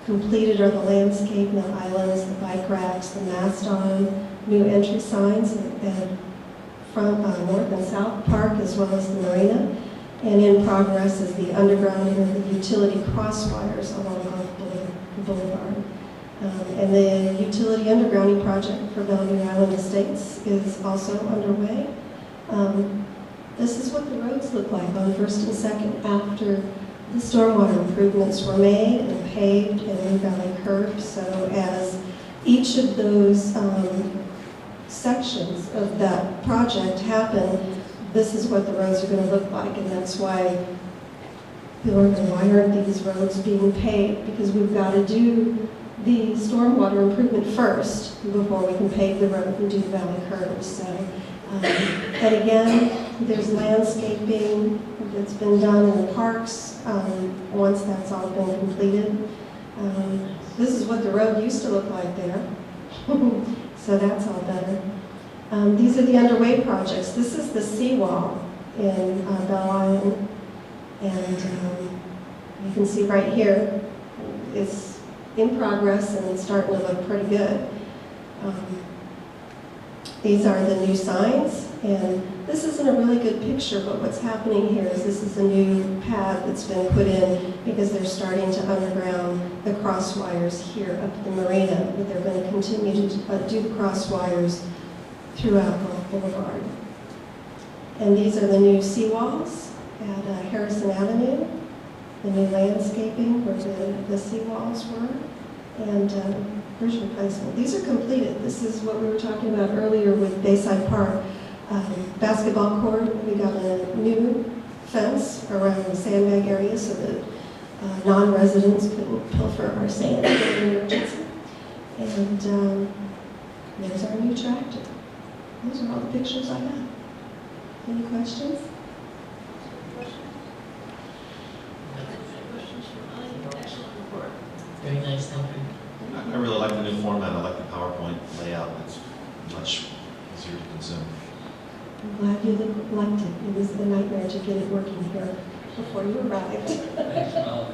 completed are the landscape, the islands, the bike racks, the mast on, new entry signs at front, north and south park, as well as the marina. And in progress is the undergrounding of the utility crosswires along Gulf Boulevard. And the utility undergrounding project for Bellevue Island Estates is also underway. This is what the roads look like on 1st and 2nd after the stormwater improvements were made and paved and new valley curbs. So as each of those sections of that project happen, this is what the roads are going to look like, and that's why people are going, why aren't these roads being paved? Because we've got to do the stormwater improvement first before we can pave the road and do the valley curbs. So, and again, there's landscaping that's been done in the parks once that's all been completed. This is what the road used to look like there. So that's all better. These are the underway projects. This is the seawall in Belle Isle, and you can see right here it's in progress and it's starting to look pretty good. These are the new signs, and this isn't a really good picture, but what's happening here is this is a new pad that's been put in because they're starting to underground the cross wires here up at the marina, but they're going to continue to do the cross wires throughout Gulf Boulevard. And these are the new seawalls at Harrison Avenue, the new landscaping where the seawalls were, and bridge replacement. These are completed. This is what we were talking about earlier with Bayside Park. Basketball court, we got a new fence around the sandbag area so that non-residents couldn't pilfer our sand in an emergency. And there's our new tractor. Those are all the pictures I have. Any questions? Very nice, thank you. I really like the new format. I like the PowerPoint layout. It's much easier to consume. I'm glad you liked it. It was a nightmare to get it working here before you arrived. Thanks, Mel.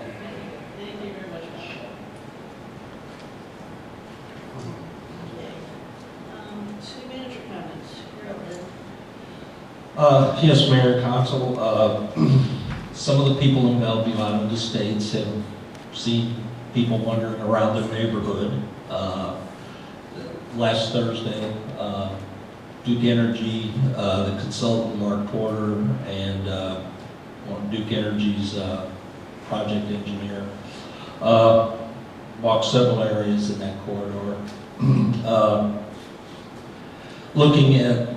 Thank you very much. City manager comments. You're up, Ed. Yes, Mayor and Council, some of the people in Bellevue out of the States have seen people wandering around their neighborhood. Last Thursday, Duke Energy, the consultant Mark Porter, and Duke Energy's project engineer walked several areas in that corridor, looking at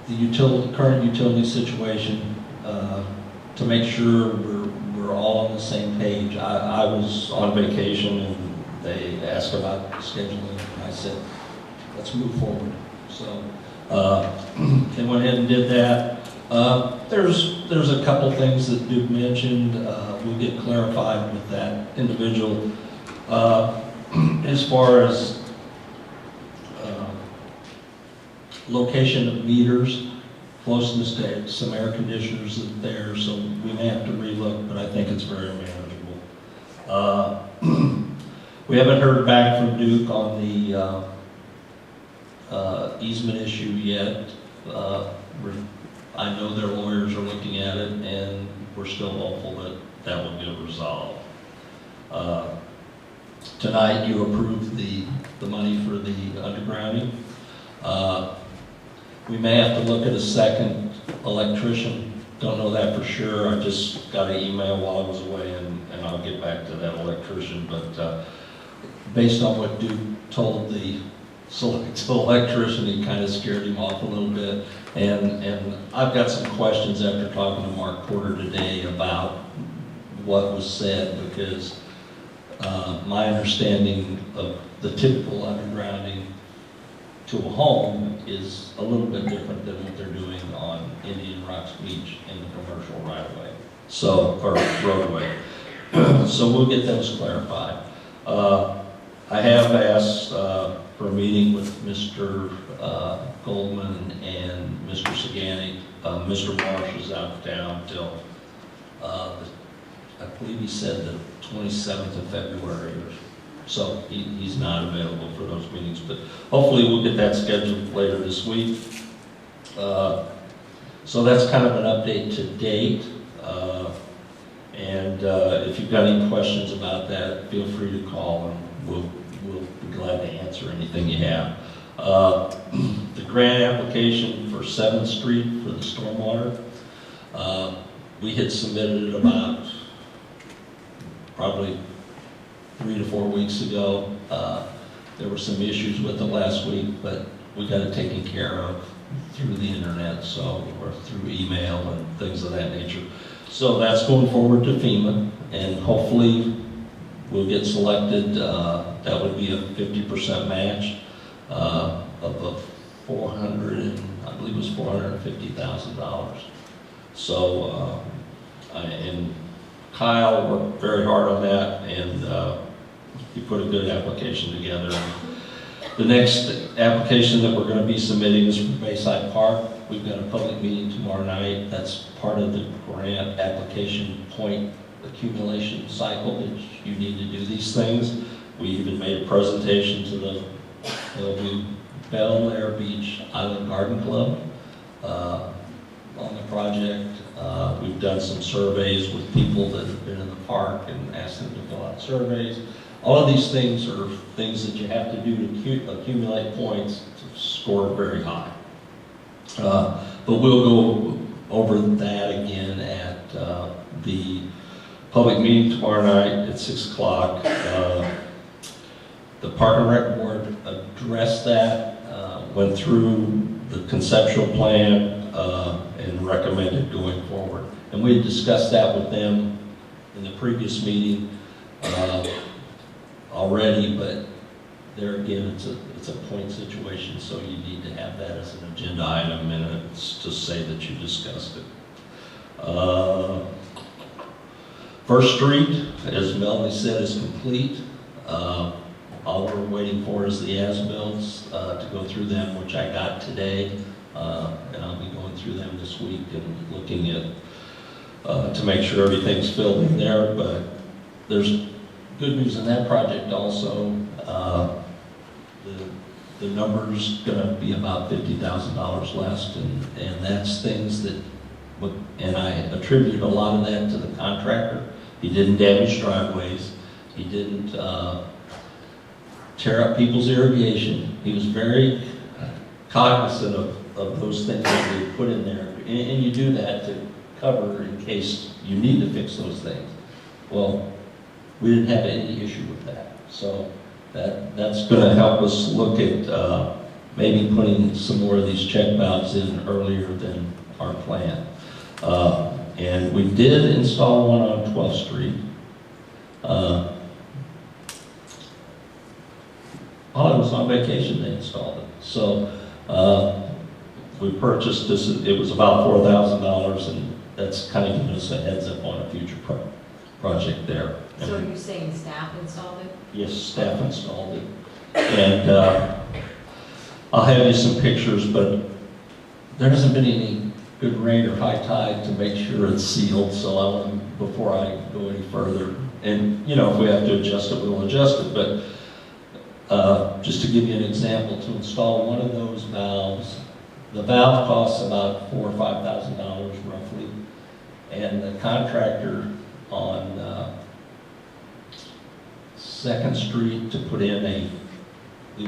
the current utility situation to make sure we're all on the same page. I was on vacation and they asked about scheduling, and I said, let's move forward. So they went ahead and did that. There's a couple things that Duke mentioned. We'll get clarified with that individual. As far as location of meters, closeness to some air conditioners that are there, so we may have to relook, but I think it's very manageable. We haven't heard back from Duke on the easement issue yet. I know their lawyers are looking at it, and we're still hopeful that that will get resolved. Tonight, you approved the money for the undergrounding. We may have to look at a second electrician. Don't know that for sure. I just got an email while I was away, and I'll get back to that electrician. But based on what Duke told the electrician, it kind of scared him off a little bit. And I've got some questions after talking to Mark Porter today about what was said, because my understanding of the typical undergrounding to a home is a little bit different than what they're doing on Indian Rocks Beach in the commercial right-of-way, or roadway. So we'll get those clarified. I have asked for a meeting with Mr. Goldman and Mr. Sagani. Mr. Marsh is out of town till, I believe he said the 27th of February, so he's not available for those meetings, but hopefully we'll get that scheduled later this week. So that's kind of an update to date. And if you've got any questions about that, feel free to call, and we'll be glad to answer anything you have. The grant application for 7th Street for the stormwater, we had submitted it about probably 3 to 4 weeks ago. There were some issues with it last week, but we got it taken care of through the internet, or through email and things of that nature. So that's going forward to FEMA, and hopefully we'll get selected. That would be a 50% match of I believe it was $450,000. So, and Kyle worked very hard on that, and he put a good application together. The next application that we're going to be submitting is for Bayside Park. We've got a public meeting tomorrow night. That's part of the grant application point accumulation cycle that you need to do these things. We even made a presentation to the Bel Air Beach Island Garden Club on the project. We've done some surveys with people that have been in the park and asked them to fill out surveys. All of these things are things that you have to do to accumulate points to score very high. But we'll go over that again at the public meeting tomorrow night at 6 o'clock. The Park and Rec Board addressed that, went through the conceptual plan, and recommended going forward. And we had discussed that with them in the previous meeting already, but there again, it's a point situation, so you need to have that as an agenda item minutes to say that you discussed it. First Street, as Melanie said, is complete. All we're waiting for is the as-bills to go through them, which I got today, and I'll be going through them this week and looking at to make sure everything's filled in there. But there's good news in that project also. The number's going to be about $50,000 less, and that's things that, and I attribute a lot of that to the contractor. He didn't damage driveways. He didn't tear up people's irrigation. He was very cognizant of those things that we put in there. And you do that to cover in case you need to fix those things. Well, we didn't have any issue with that. So that's going to help us look at maybe putting some more of these check valves in earlier than our plan. And we did install one on 12th Street. While I was on vacation, they installed it. So we purchased this, it was about $4,000, and that's kind of giving us a heads up on a future project there. So are you saying staff installed it? Yes, staff installed it. And I'll have you some pictures, but there hasn't been any good rain or high tide to make sure it's sealed, so I want, before I go any further, and you know, if we have to adjust it, we'll adjust it, but just to give you an example, to install one of those valves, the valve costs about $4,000 or $5,000 roughly, and the contractor on 2nd Street to put in it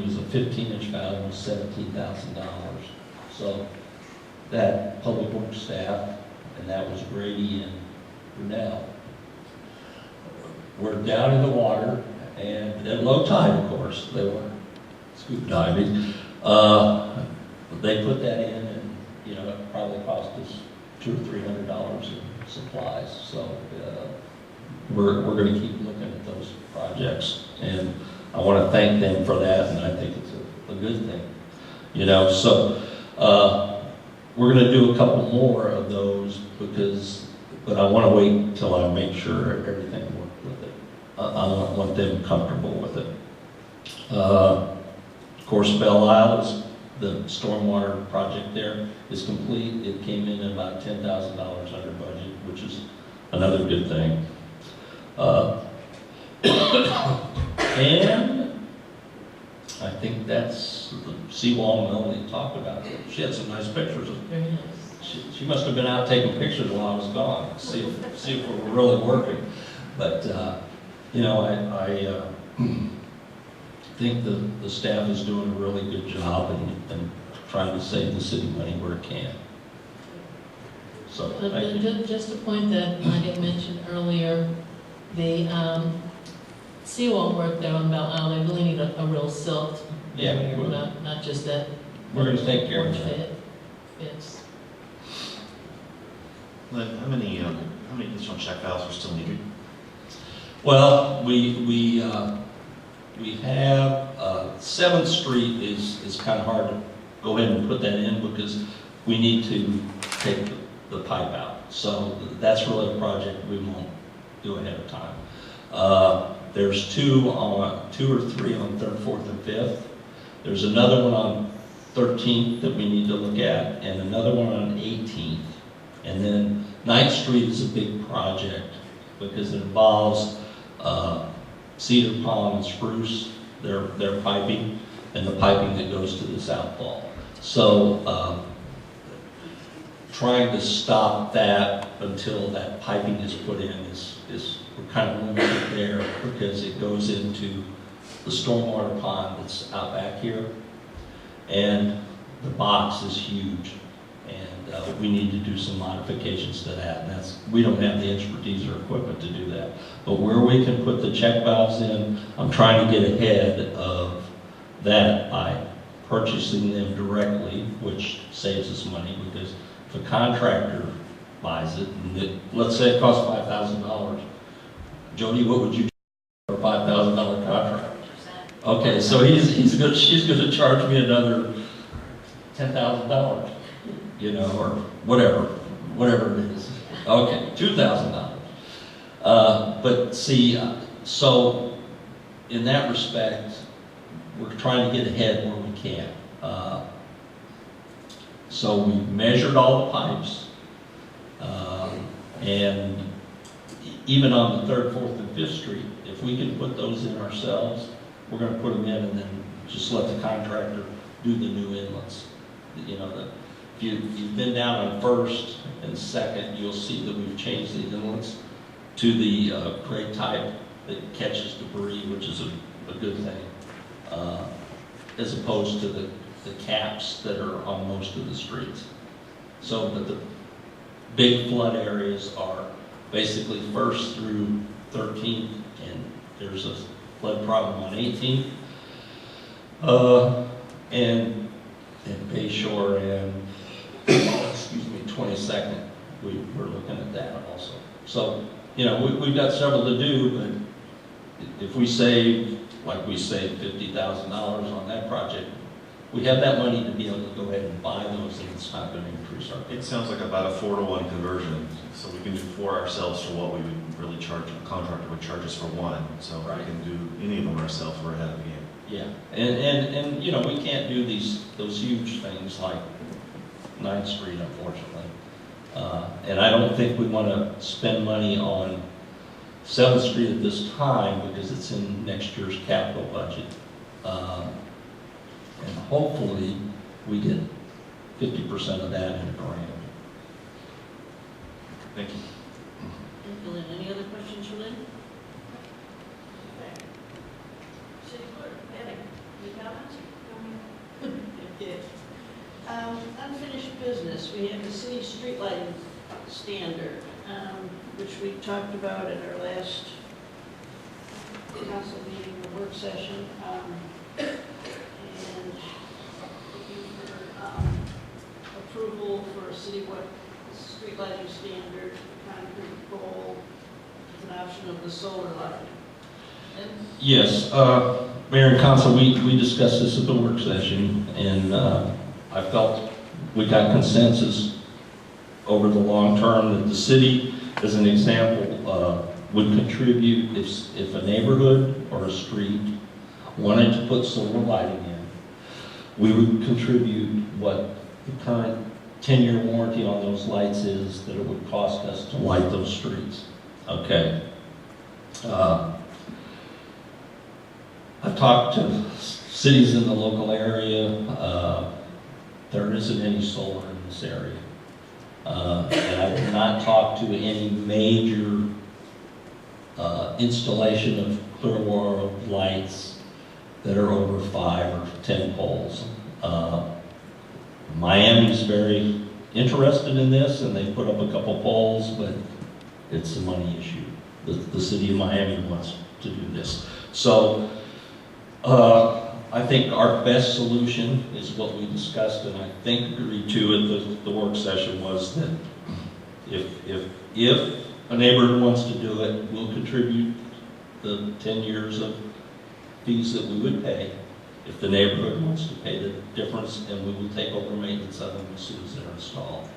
was a 15-inch valve, was $17,000. So that public works staff, and that was Brady and Brunel. We're down in the water, and at low tide, of course, they were scuba diving. They put that in, and you know, it probably cost us $200 or $300 in supplies. So we're going to keep looking at those projects, and I want to thank them for that, and I think it's a good thing. You know, so we're going to do a couple more of those but I want to wait until I make sure everything works with it. I want them comfortable with it. Of course, Belle Isle, the stormwater project there is complete. It came in at about $10,000 under budget, which is another good thing. And I think that's the seawall Melanie talked about. She had some nice pictures. Very nice. She must have been out taking pictures while I was gone, see if we were really working. But you know, I think the staff is doing a really good job and trying to save the city money where it can. So thank you. Just a point that I had mentioned earlier, the seawall work there on Belle Isle, they really need a real silt. Yeah, not just that. We're going to take care of that. Yes. Lynn, how many additional check valves are still needed? Well, we have 7th Street is kind of hard to go ahead and put that in because we need to take the pipe out. So that's really a project we won't do ahead of time. There's 2 or 3 on 3rd, 4th, and 5th. There's another one on 13th that we need to look at, and another one on 18th. And then 9th Street is a big project because it involves cedar, palm, and spruce, their piping, and the piping that goes to the southfall. So trying to stop that until that piping is put in is we're kind of limited there because it goes into the stormwater pond that's out back here, and the box is huge, and we need to do some modifications to that, and we don't have the expertise or equipment to do that. But where we can put the check valves in, I'm trying to get ahead of that by purchasing them directly, which saves us money because if a contractor buys it, and let's say it costs $5,000. Jody, what would you do for a $5,000 contract? Okay, so she's gonna charge me another $10,000, you know, or whatever it is. Okay, $2,000. But see, so in that respect, we're trying to get ahead where we can. So we measured all the pipes, and even on the 3rd, 4th, and 5th Street, if we can put those in ourselves, we're going to put them in and then just let the contractor do the new inlets. You know, if you've been down on 1st and 2nd, you'll see that we've changed the inlets to the gray type that catches debris, which is a good thing, as opposed to the caps that are on most of the streets. So, but the big flood areas are basically 1st through 13th, and there's a flood problem on 18th, and Bayshore and, excuse me, 22nd, we're looking at that also. So, you know, we've got several to do, but if we save, like we saved $50,000 on that project, we have that money to be able to go ahead and buy those, and it's not going to increase our. It sounds like about a 4-to-1 conversion, so we can do 4 ourselves for what we would really charge, a contractor would charge us for 1, so Right. we can do any of them ourselves, we're ahead of the game. Yeah, and you know, we can't do those huge things like 9th Street, unfortunately. And I don't think we want to spend money on 7th Street at this time because it's in next year's capital budget. And hopefully we get 50% of that in a grant. Thank you. Thank you, Lynn. Any other questions for Lynn? Okay. City Clerk, Patty, any comments? Okay. Unfinished business, we have the city street lighting standard, which we talked about at our last council meeting or work session. And looking for approval for a citywide street lighting standard, concrete pole, with an option of the solar lighting. And Yes, Mayor and Council, we discussed this at the work session, and I felt we got consensus over the long term that the city, as an example, would contribute if a neighborhood or a street wanted to put solar lighting in, we would contribute what the current 10-year warranty on those lights is that it would cost us to light those streets. Okay. I've talked to cities in the local area. There isn't any solar in this area. And I did not talk to any major installation of Clearwater lights that are over 5 or 10 poles. Miami's very interested in this, and they put up a couple poles, but it's a money issue. The city of Miami wants to do this. So I think our best solution is what we discussed, and I think agreed to at the work session, was that if a neighborhood wants to do it, we'll contribute the 10 years of fees that we would pay. If the neighborhood wants to pay the difference, and we will take over maintenance of them as soon as they're installed.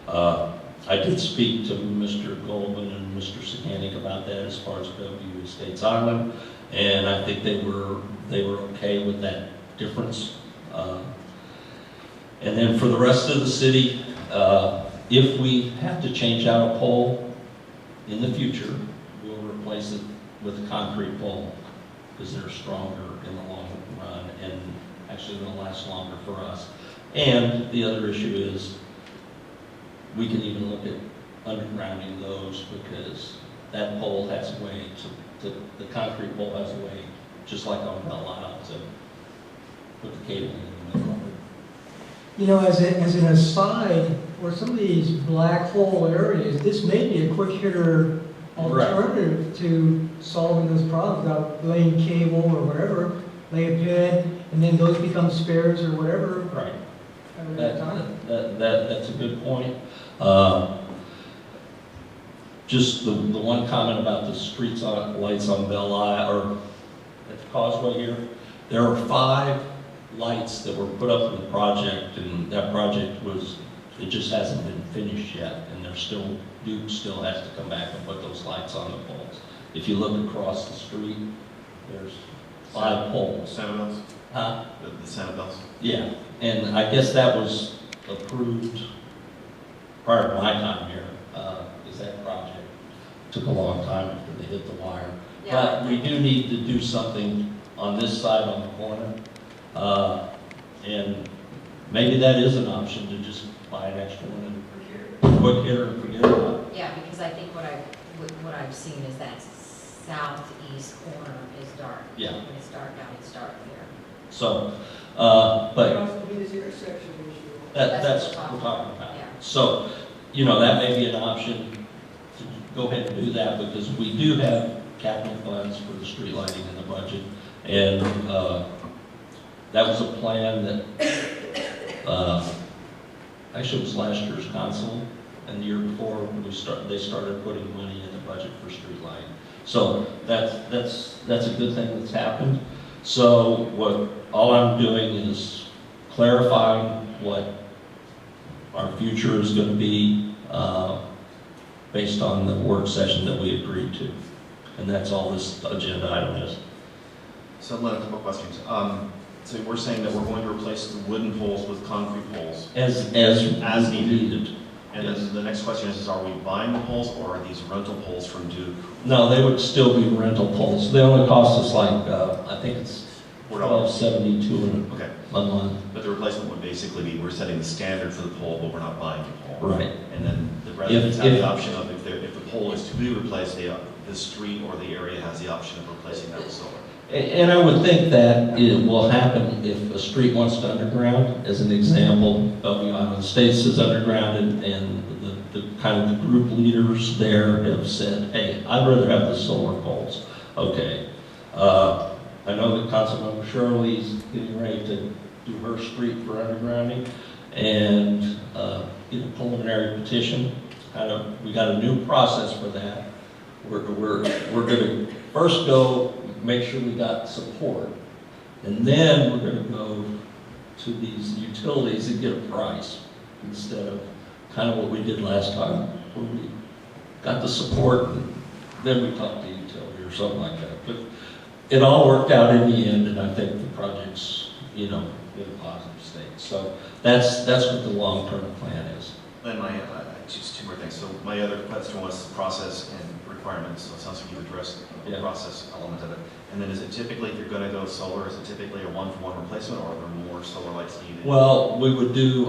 I did speak to Mr. Goldman and Mr. Saganik about that as far as Bellevue Estates Island, and I think they were okay with that difference. And then for the rest of the city, if we have to change out a pole in the future, we'll replace it with a concrete pole because they're stronger in the long run and actually they'll last longer for us. And the other issue is we can even look at undergrounding those because that pole has weight, the concrete pole has weight, just like on Belle Isle, to put the cable in the middle of it. You know, as an aside, for some of these black hole areas, this may be a quick hitter alternative to solving those problems without laying cable or whatever, lay a pin, and then those become spares or whatever. Right. At that time. That's a good point. just the one comment about the streets on, lights on Belle Isle, or at the Causeway here. There are 5 lights that were put up in the project, and that project it just hasn't been finished yet, and Duke still has to come back and put those lights on the poles. If you look across the street, there's 5 poles. Sanibel's? Huh? The Sanibel's? Yeah, and I guess that was approved prior to my time here, because that project took a long time after they hit the wire. Yeah. But we do need to do something on this side on the corner, and maybe that is an option to just buy an extra one and quick hitter and forget about it. Yeah, because I think what I've seen is that southeast corner is dark. Yeah. When it's dark out, it's dark there. So, Could but also be this intersection issue. that's what we're talking about. Yeah. So, that may be an option to go ahead and do that, because we do have capital funds for the street lighting in the budget. And that was a plan that actually it was last year's council, and the year before they started putting money in the budget for street lighting. So that's a good thing that's happened. So all I'm doing is clarifying what our future is going to be based on the work session that we agreed to. And that's all this agenda item is. So, Lynn, a couple questions. So we're saying that we're going to replace the wooden poles with concrete poles? As needed. And then the next question is are we buying the poles, or are these rental poles from Duke? No, they would still be rental poles. They only cost us like, I think it's $12.72 okay. a month. But the replacement would basically be we're setting the standard for the pole, but we're not buying the pole. Right. And then the residents have the option of if the pole is to be replaced, the street or the area has the option of replacing that with solar. And I would think that it will happen if a street wants to underground. As an example, Bellevue Island Estates is underground, and the kind of the group leaders there have said, hey, I'd rather have the solar poles. Okay. I know that Councilmember Shirley's getting ready to do her street for undergrounding, and get a preliminary petition. We got a new process for that. We're going to first go make sure we got support, and then we're going to go to these utilities and get a price instead of kind of what we did last time, where we got the support and then we talked to utility or something like that. But it all worked out in the end, and I think the project's in a positive state. So that's what the long-term plan is. Then just 2 more things. So my other question was process and requirements. So it sounds like you addressed the process element of it. And then is it typically, if you're going to go solar, is it typically a 1-for-1 replacement, or are there more solar lights needed? Well, we would do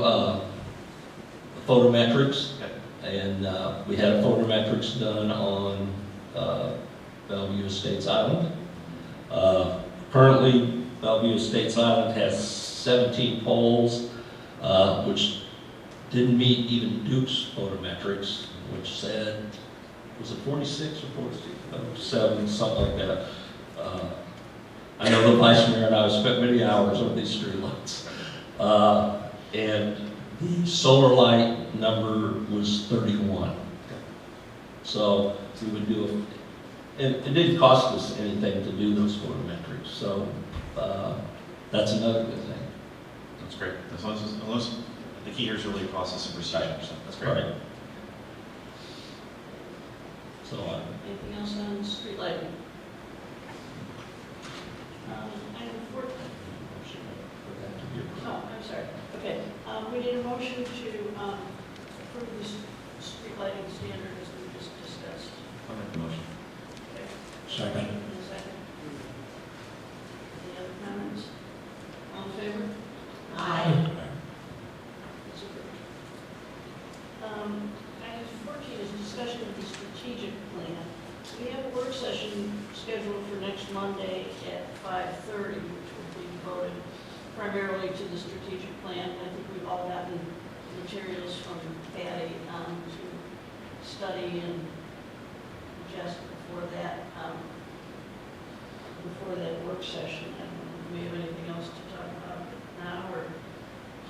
photometrics, and we had a photometrics done on Bellevue Estates Island. Currently, Bellevue Estates Island has 17 poles, which didn't meet even Duke's photometrics, which said, was it 46 or 47, something like that. I know the vice mayor and I have spent many hours on these streetlights. And the solar light number was 31. So we would do and it didn't cost us anything to do those photometrics. So that's another good thing. That's great. As long as the key here is really process and procedure. So that's great. Right. So anything else on street lighting? Item 14. Oh, I'm sorry. Okay. We need a motion to approve the street lighting standard as we just discussed. I'll make the motion. Okay. Second. Second. Any other comments? All in favor? Aye. It's approved. Item 14 is discussion of the strategic plan. We have a work session scheduled for next Monday at 5:30, which will be devoted primarily to the strategic plan. I think we've all gotten materials from Patty to study and adjust before that work session. I don't know, do we have anything else to talk about now, or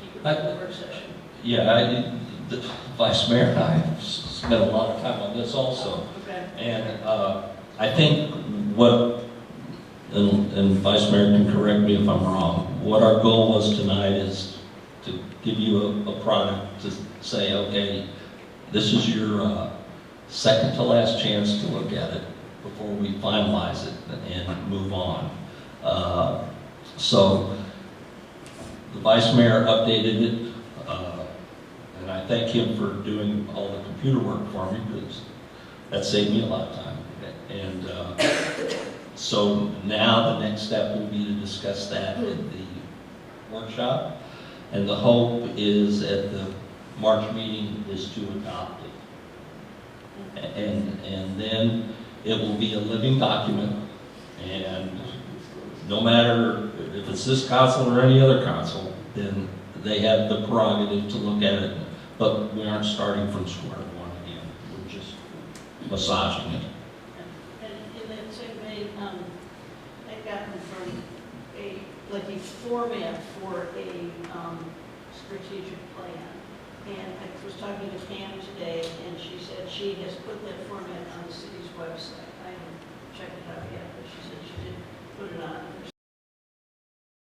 keep it for the work session? yeah, Vice Mayor and I have spent a lot of time on this also. Okay. And I think what, and Vice Mayor can correct me if I'm wrong, what our goal was tonight is to give you a product to say, okay, this is your second to last chance to look at it before we finalize it and move on. So the Vice Mayor updated it, and I thank him for doing all the computer work for me, because that saved me a lot of time. And so now the next step will be to discuss that at the workshop, and the hope is at the March meeting is to adopt it. And then it will be a living document, and no matter if it's this council or any other council, then they have the prerogative to look at it, but we aren't starting from square one again. We're just massaging it. And in that same vein, I've gotten from a format for a strategic plan. And I was talking to Pam today, and she said she has put that format on the city's website. I haven't checked it out yet, but she said she did put it on.